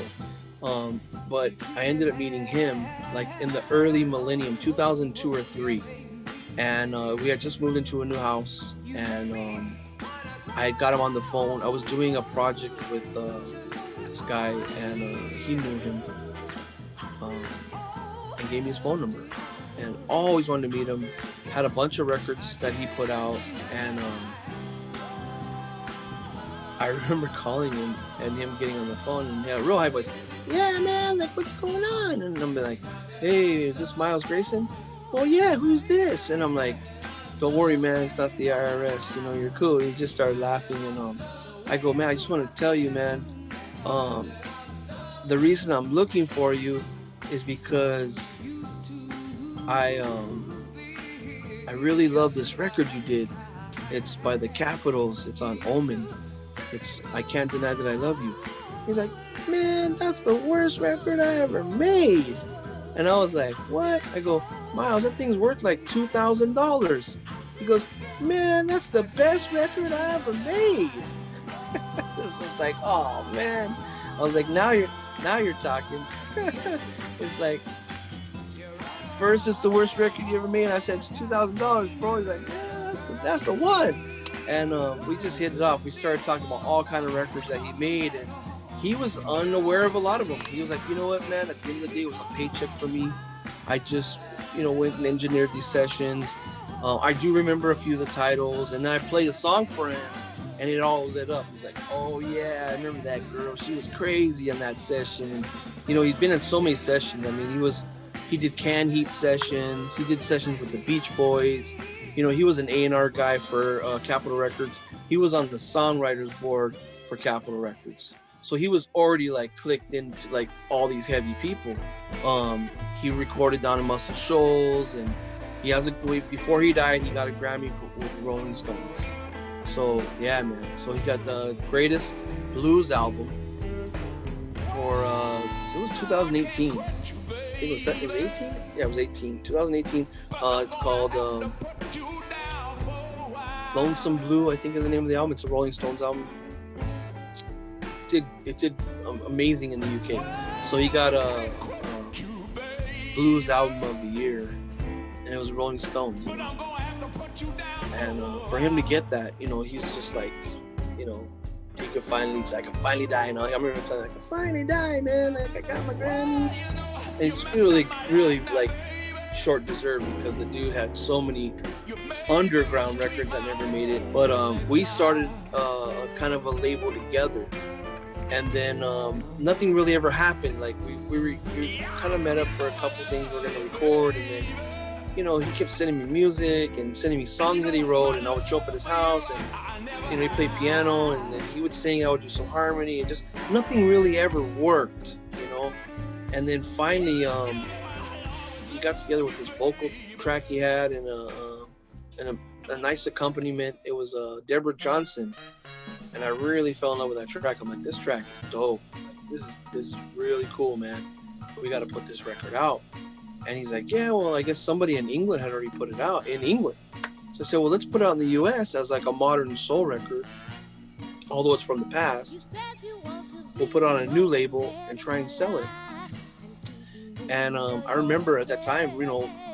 soul. But I ended up meeting him like in the early millennium, 2002 or 3, and we had just moved into a new house, and I got him on the phone. I was doing a project with this guy, and he knew him, and gave me his phone number, and always wanted to meet him. Had a bunch of records that he put out, and I remember calling him and him getting on the phone, and he had a real high voice. Yeah, man, like, what's going on? And I'm like, hey, is this Miles Grayson? Oh yeah, who's this? And I'm like, don't worry, man, it's not the IRS. You know, you're cool. He just started laughing, and I go, man, I just want to tell you, man, the reason I'm looking for you is because I really love this record you did. It's by the Capitals. It's on Omen. It's I Can't Deny That I Love You. He's like, man, that's the worst record I ever made. And I was like, what? I go, Miles, that thing's worth like $2,000. He goes, man, that's the best record I ever made. It's just like, oh man. I was like, now you're talking. It's like, first it's the worst record you ever made, and I said it's $2,000, bro. He's like, yeah, that's the one. And we just hit it off. We started talking about all kind of records that he made, and he was unaware of a lot of them. He was like, you know what, man, at the end of the day, it was a paycheck for me. I just, went and engineered these sessions. I do remember a few of the titles, and then I played a song for him, and it all lit up. He's like, oh yeah, I remember that girl. She was crazy in that session. And, he'd been in so many sessions. I mean, he did Can Heat sessions. He did sessions with the Beach Boys. He was an A&R guy for Capitol Records. He was on the songwriters board for Capitol Records. So he was already like clicked into like all these heavy people. He recorded down in Muscle Shoals, and he has before he died, he got a Grammy with the Rolling Stones. So yeah, man. So he got the greatest blues album for it was 2018. It was 18? Yeah, it was 18. 2018. It's called Lonesome Blue, I think is the name of the album. It's a Rolling Stones album. It did amazing in the UK. So he got a blues album of the year, and it was Rolling Stones. And for him to get that, he's just like, he could finally, I can finally die. I remember telling him, I can finally die, man. Like, I got my Grammy. And it's really, really like short deserved, because the dude had so many underground records that never made it. But we started kind of a label together. And then nothing really ever happened. Like we kind of met up for a couple things we were gonna record, and then he kept sending me music and sending me songs that he wrote, and I would show up at his house, and he played piano, and then he would sing, I would do some harmony, and just nothing really ever worked, And then finally he got together with this vocal track he had, and a nice accompaniment. It was Deborah Johnson. And I really fell in love with that track. I'm like, this track is dope. This is really cool, man. We got to put this record out. And he's like, yeah, well, I guess somebody in England had already put it out in England. So I said, well, let's put it out in the U.S. as like a modern soul record, although it's from the past. We'll put it on a new label and try and sell it. And I remember at that time,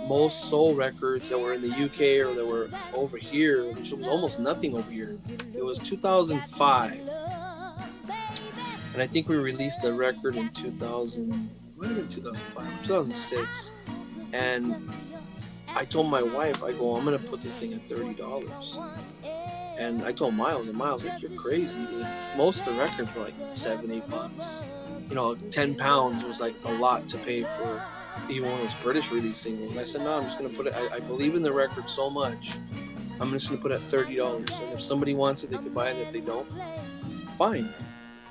most soul records that were in the UK or that were over here, which was almost nothing over here. It was 2005. And I think we released the record in 2006. And I told my wife, I go, I'm going to put this thing at $30. And I told Miles, and Miles, like, you're crazy. Most of the records were like $7-8. 10 pounds was like a lot to pay for even one of those British release singles. And I said, no, I'm just going to put it, I believe in the record so much, I'm just going to put it at $30. And if somebody wants it, they can buy it. If they don't, fine.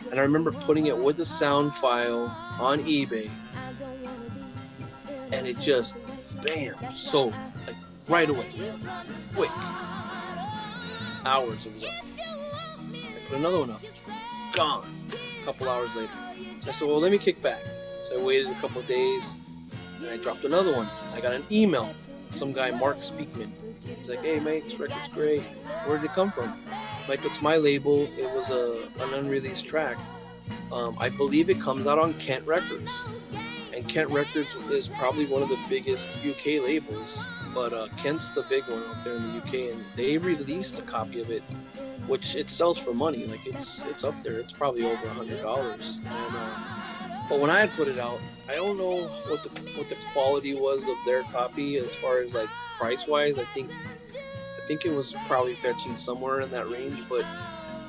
And I remember putting it with a sound file on eBay, and it just, bam, sold, like right away, quick. Hours it was up. I put another one up, gone. A couple hours later. So I said, well, let me kick back. So I waited a couple of days, and I dropped another one. I got an email. Some guy, Mark Speakman. He's like, hey, mate, this record's great. Where did it come from? I'm like, it's my label. It was an unreleased track. I believe it comes out on Kent Records. And Kent Records is probably one of the biggest UK labels. But Kent's the big one out there in the UK. And they released a copy of it, which it sells for money. Like, it's up there. It's probably over $100. And, but when I had put it out, I don't know what the quality was of their copy as far as like price wise. I think it was probably fetching somewhere in that range, but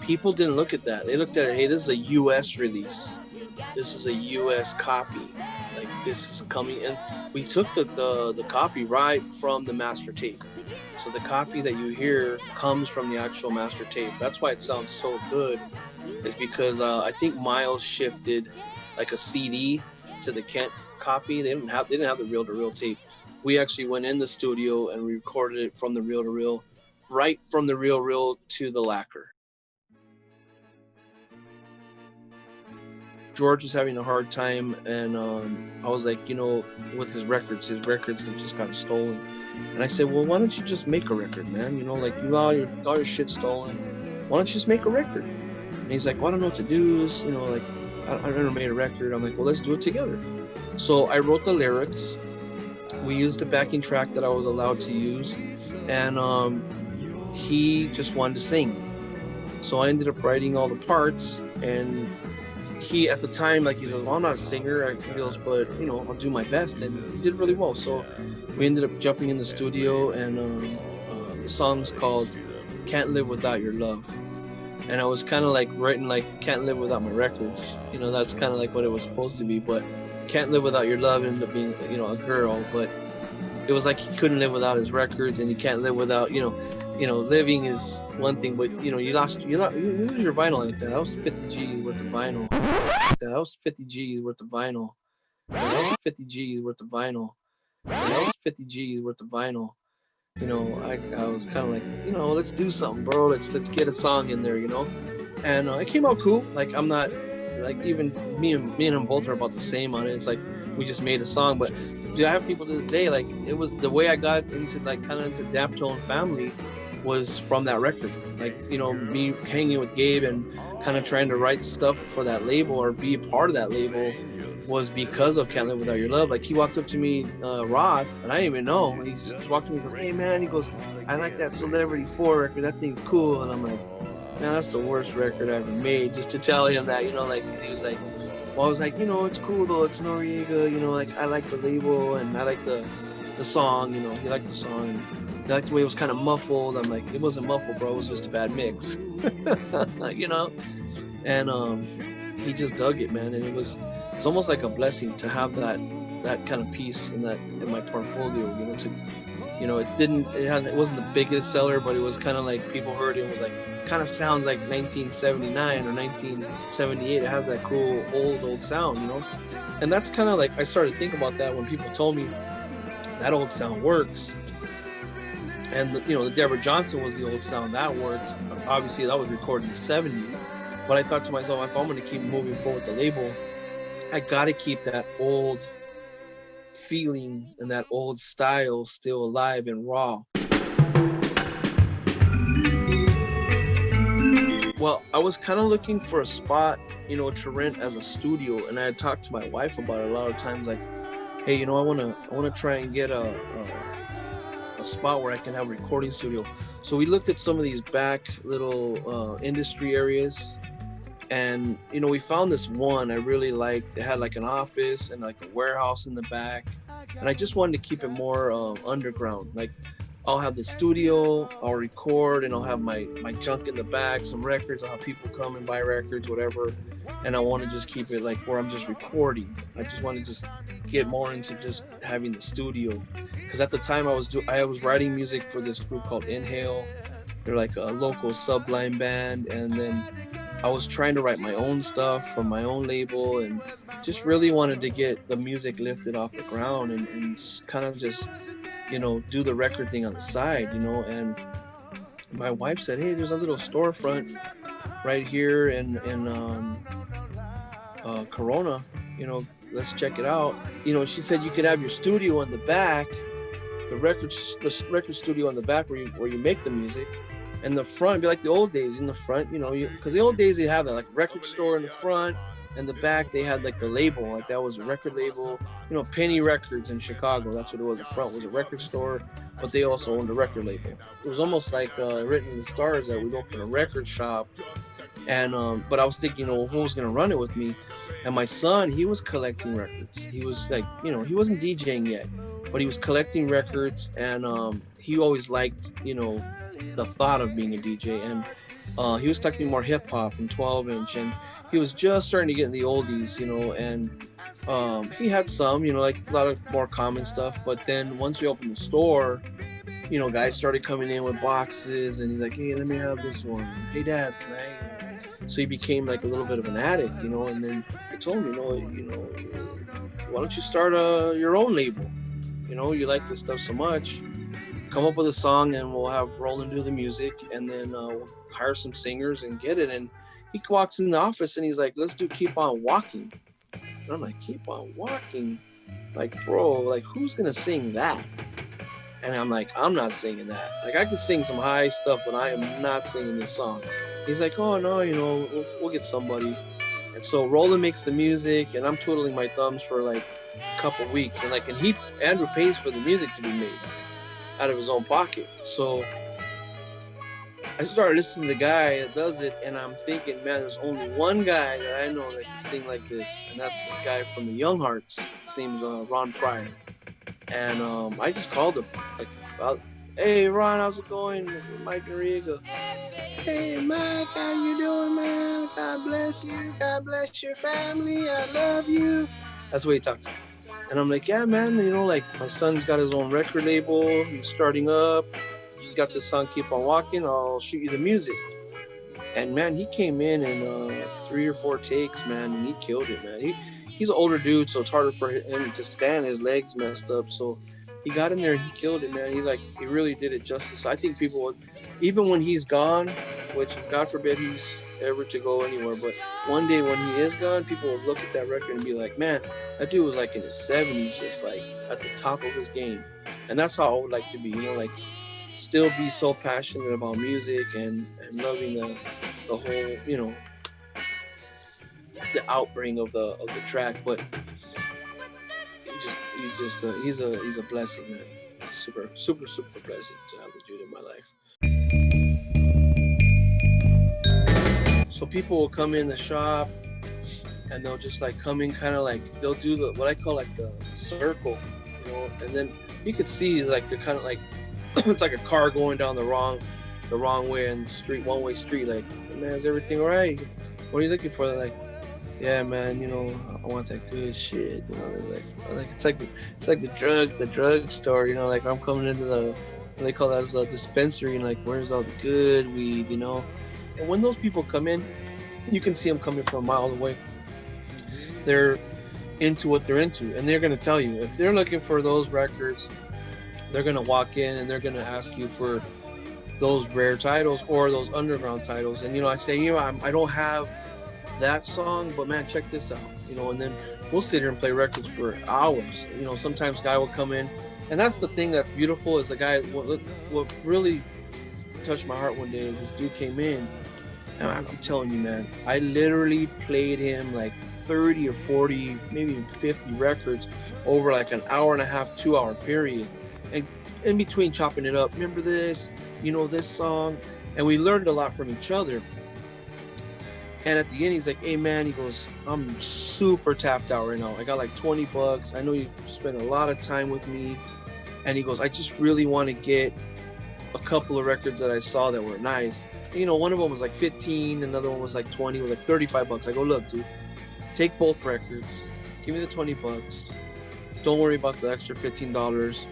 people didn't look at that. They looked at it, hey, this is a US release. This is a US copy. Like, this is coming in. We took the copy right from the master tape. So the copy that you hear comes from the actual master tape. That's why it sounds so good, is because I think Miles shifted like a CD to the Kent copy. They didn't have the reel-to-reel tape. We actually went in the studio and we recorded it from the reel-to-reel, right from the reel-to-reel to the lacquer. George was having a hard time, and I was like, with his records that just got stolen. And I said, well, why don't you just make a record, man? Like, you got all your shit stolen. Why don't you just make a record? And he's like, well, I don't know what to do. Like, I never made a record. I'm like, well, let's do it together. So I wrote the lyrics. We used the backing track that I was allowed to use, and he just wanted to sing. So I ended up writing all the parts, and he, at the time, like, he said, well, I'm not a singer, he goes, but I'll do my best, and he did really well. So we ended up jumping in the studio, and the song's called Can't Live Without Your Love. And I was kind of like writing like Can't Live Without My Records, that's kind of like what it was supposed to be. But Can't Live Without Your Love ended up being a girl, but it was like he couldn't live without his records, and he can't live without living is one thing, but you lose your vinyl like that. That was 50 G's worth of vinyl. That was 50 G's worth of vinyl. That was 50 G's worth of vinyl. That was 50 G's worth of vinyl. I was kind of like, let's do something, bro. Let's get a song in there, And it came out cool. Like, I'm not, like, even me and him both are about the same on it. It's like we just made a song, but I have people to this day, like, it was the way I got into, like, kind of into Daptone Family was from that record. Like, me hanging with Gabe and kind of trying to write stuff for that label or be a part of that label was because of Can't Live Without Your Love. Like, he walked up to me, Roth, and I didn't even know. He just walked to me and goes, hey, man, he goes, I like that Celebrity 4 record. That thing's cool. And I'm like, man, that's the worst record I ever made. Just to tell him that, like, he was like, well, I was like, it's cool, though. It's Noriega, like, I like the label, and I like the song, he liked the song. And he liked the way it was kind of muffled. I'm like, it wasn't muffled, bro. It was just a bad mix. And he just dug it, man. And it was almost like a blessing to have that kind of piece in my portfolio, it wasn't the biggest seller, but it was kind of like people heard it was like, kind of sounds like 1979 or 1978. It has that cool old sound, and that's kind of like, I started thinking about that when people told me that old sound works. And the Deborah Johnson was the old sound that worked. Obviously that was recorded in the 70s, but I thought to myself, if I'm going to keep moving forward with the label, I got to keep that old feeling and that old style still alive and raw. Well, I was kind of looking for a spot, to rent as a studio, and I had talked to my wife about it a lot of times, like, hey, I want to try and get a spot where I can have a recording studio. So we looked at some of these back little industry areas. And, we found this one I really liked. It had like an office and like a warehouse in the back. And I just wanted to keep it more underground. Like, I'll have the studio, I'll record, and I'll have my junk in the back, some records. I'll have people come and buy records, whatever. And I want to just keep it like where I'm just recording. I just want to just get more into just having the studio. Because at the time I was writing music for this group called Inhale. They're like a local Sublime band. And then I was trying to write my own stuff from my own label, and just really wanted to get the music lifted off the ground and kind of just, do the record thing on the side, and my wife said, hey, there's a little storefront right here in Corona, let's check it out. She said you could have your studio in the back, the record studio in the back where you make the music, and the front be like the old days. In the front, because the old days they have that like record store in the front, and the back they had like the label, like that was a record label. Penny Records in Chicago, that's what it was. The front was a record store, but they also owned a record label. It was almost like written in the stars that we'd open a record shop. And but I was thinking, who was gonna run it with me? And my son, he was collecting records. He was like, he wasn't DJing yet, but he was collecting records, and he always liked, the thought of being a DJ. And he was collecting more hip hop and 12-inch, and he was just starting to get in the oldies, and he had some, like a lot of more common stuff. But then once we opened the store, guys started coming in with boxes, and he's like, hey, let me have this one. Hey, Dad, can I? So he became like a little bit of an addict, and then I told him, why don't you start your own label? You like this stuff so much, come up with a song, and we'll have Roland do the music, and then we'll hire some singers and get it. And he walks in the office and he's like, let's do Keep On Walking. And I'm like, Keep On Walking? Like, bro, like who's gonna sing that? And I'm like, I'm not singing that. Like, I can sing some high stuff, but I am not singing this song. He's like, oh no, we'll get somebody. And so Roland makes the music, and I'm twiddling my thumbs for like a couple weeks, and Andrew pays for the music to be made out of his own pocket. So I started listening to the guy that does it, and I'm thinking, man, there's only one guy that I know that can sing like this, and that's this guy from the Young Hearts. His name's Ron Pryor. And I just called him, like, hey Ron, how's it going? Mike Noriega. Hey Mike, how you doing, man? God bless you. God bless your family. I love you. That's what he talks. And I'm like, yeah, man. Like my son's got his own record label. He's starting up. He's got this song, Keep On Walking. I'll shoot you the music. And man, he came in 3 or 4 takes, man, and he killed it, man. He's an older dude, so it's harder for him to stand. His legs messed up, so he got in there and he killed it, man. He really did it justice. I think people would, even when he's gone, which God forbid he's ever to go anywhere, but one day when he is gone, people will look at that record and be like, man, that dude was like in his 70s, just like at the top of his game. And that's how I would like to be, like still be so passionate about music and loving the whole, the outbring of the track. But he's a blessing, man. Super blessing to have the dude in my life. So people will come in the shop and they'll just like come in, kind of like they'll do what I call like the circle, and then you could see is like they're kind of like it's like a car going down the wrong way in the street, one-way street. Like, man, is everything all right? What are you looking for? They're like, yeah, man, I want that good shit. It's like the drug store. Like I'm coming into what they call that as the dispensary, and like, where's all the good weed? And when those people come in, you can see them coming from a mile away. They're into what they're into, and they're gonna tell you if they're looking for those records. They're gonna walk in and they're gonna ask you for those rare titles or those underground titles. And I say, I don't have that song, but man, check this out. And then we'll sit here and play records for hours. Sometimes a guy will come in, and that's the thing that's beautiful is the guy. What really touched my heart one day is this dude came in, and I'm telling you, man, I literally played him like 30 or 40, maybe even 50 records over like an hour and a half, 2 hour period. And in between chopping it up, remember this, this song, and we learned a lot from each other. And at the end, he's like, hey man, he goes, I'm super tapped out right now. I got like $20. I know you spent a lot of time with me. And he goes, I just really want to get a couple of records that I saw that were nice. One of them was like 15, another one was like 20, it was like $35. I go, look, dude, take both records, give me the $20. Don't worry about the extra $15.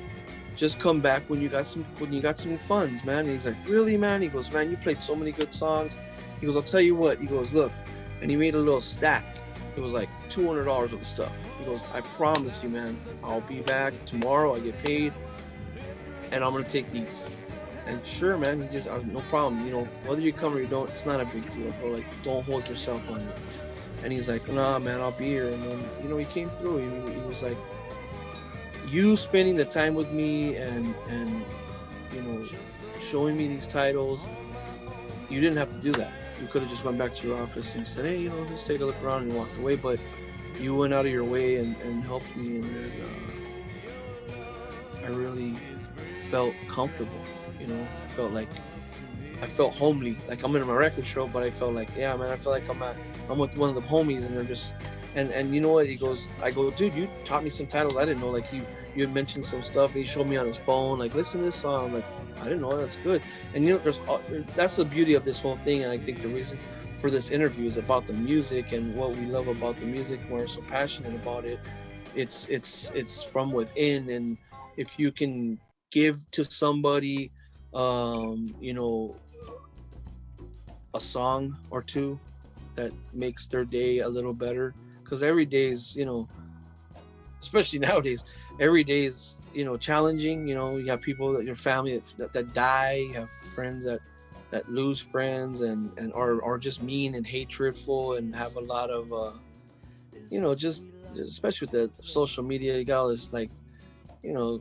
Just come back when you got some funds, man. And he's like, really, man? He goes, man, you played so many good songs. He goes, I'll tell you what. He goes, look, and he made a little stack. It was like $200 worth of stuff. He goes, I promise you, man, I'll be back tomorrow. I get paid, and I'm gonna take these. And sure, man, he just no problem. Whether you come or you don't, it's not a big deal, bro. Like, don't hold yourself on it. And he's like, nah, man, I'll be here. And then, he came through. He was like, you spending the time with me and you know, showing me these titles, you didn't have to do that. You could have just went back to your office and said, hey, just take a look around and walked away. But you went out of your way and helped me, and then, I really felt comfortable. I felt homely, like I'm in my record show, but I felt like, yeah, man, I feel like I'm with one of the homies, and they're just, and you know what? I go, dude, you taught me some titles I didn't know. Like you had mentioned some stuff, and he showed me on his phone, like, listen to this song, like, I didn't know that's good. And that's the beauty of this whole thing, and I think the reason for this interview is about the music and what we love about the music. We're so passionate about it. It's from within, and if you can give to somebody, you know, a song or two that makes their day a little better, because every day is, especially nowadays, every day is, challenging. You have people that your family that die, you have friends that lose friends, and are just mean and hatredful, and have a lot of just especially with the social media, you got all this, like, you know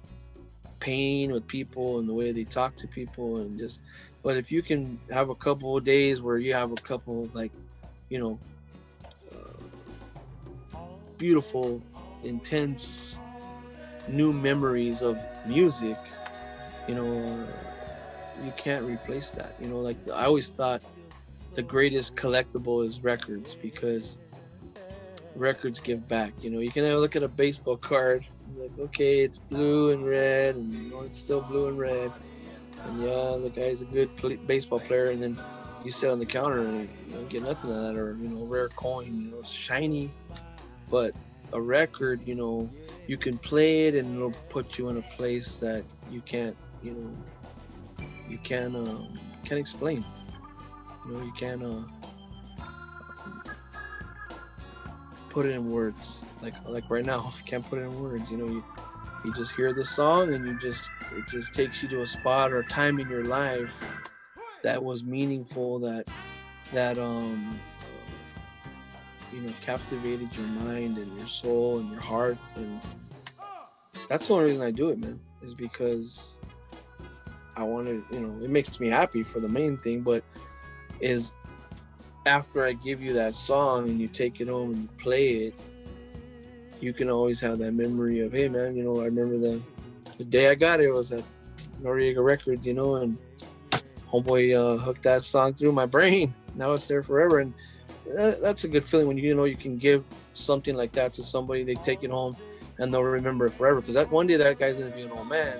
pain with people and the way they talk to people, and just, but if you can have a couple of days where you have a couple, like, you know beautiful, intense new memories of music, you know you can't replace that. Like, I always thought the greatest collectible is records, because records give back. You can look at a baseball card, like, okay, it's blue and red, and it's still blue and red, and yeah, the guy's a good baseball player, and then you sit on the counter and you don't get nothing out of that, or rare coin, it's shiny. But a record, you can play it, and it'll put you in a place that you can't can't explain. You can't put it in words. Like right now, I can't put it in words. You just hear the song, and it just takes you to a spot or a time in your life that was meaningful, that captivated your mind and your soul and your heart. And that's the only reason I do it, man, is because I wanted, it makes me happy for the main thing, but is after I give you that song and you take it home and you play it, you can always have that memory of, hey, man, I remember the day I got it, it was at Noriega Records, and homeboy hooked that song through my brain. Now it's there forever. And that's a good feeling when you can give something like that to somebody, they take it home and they'll remember it forever. Because that one day that guy's going to be an old man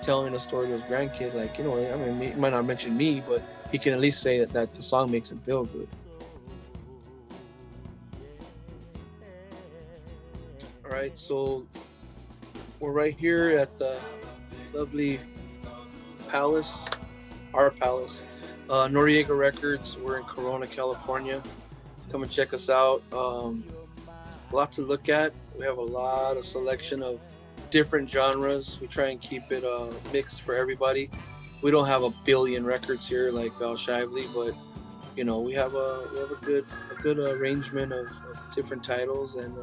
telling a story to his grandkid, like, he might not mention me, but he can at least say that the song makes him feel good. All right, so we're right here at the lovely palace, our palace, Noriega Records. We're in Corona, California. Come and check us out. Lots to look at. We have a lot of selection of different genres. We try and keep it mixed for everybody. We don't have a billion records here like Shively, but we have a good arrangement of different titles, and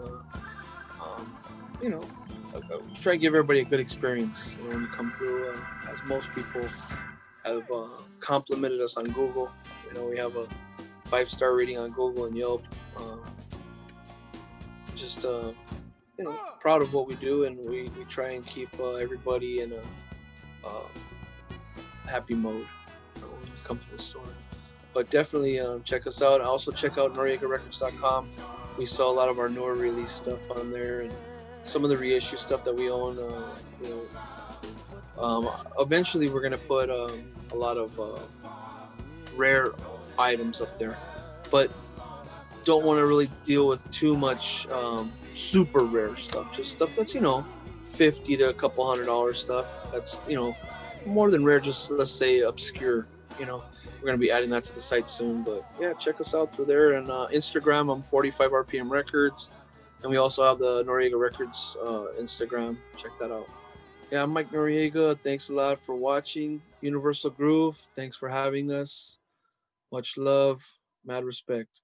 try and give everybody a good experience when you come through. As most people have complimented us on Google, we have a 5-star rating on Google and Yelp. Just proud of what we do, and we try and keep everybody in a happy mode when you come to the store. But definitely check us out. Also check out NoriegaRecords.com. We sell a lot of our newer release stuff on there, and some of the reissue stuff that we own. Eventually we're going to put a lot of rare items up there, but don't want to really deal with too much super rare stuff. Just stuff that's $50 to a couple $100 stuff. That's more than rare. Just, let's say, obscure. We're going to be adding that to the site soon. But yeah, check us out through there. And Instagram, I'm 45 RPM Records, and we also have the Noriega Records Instagram. Check that out. Yeah, I'm Mike Noriega. Thanks a lot for watching Universal Groove. Thanks for having us. Much love, mad respect.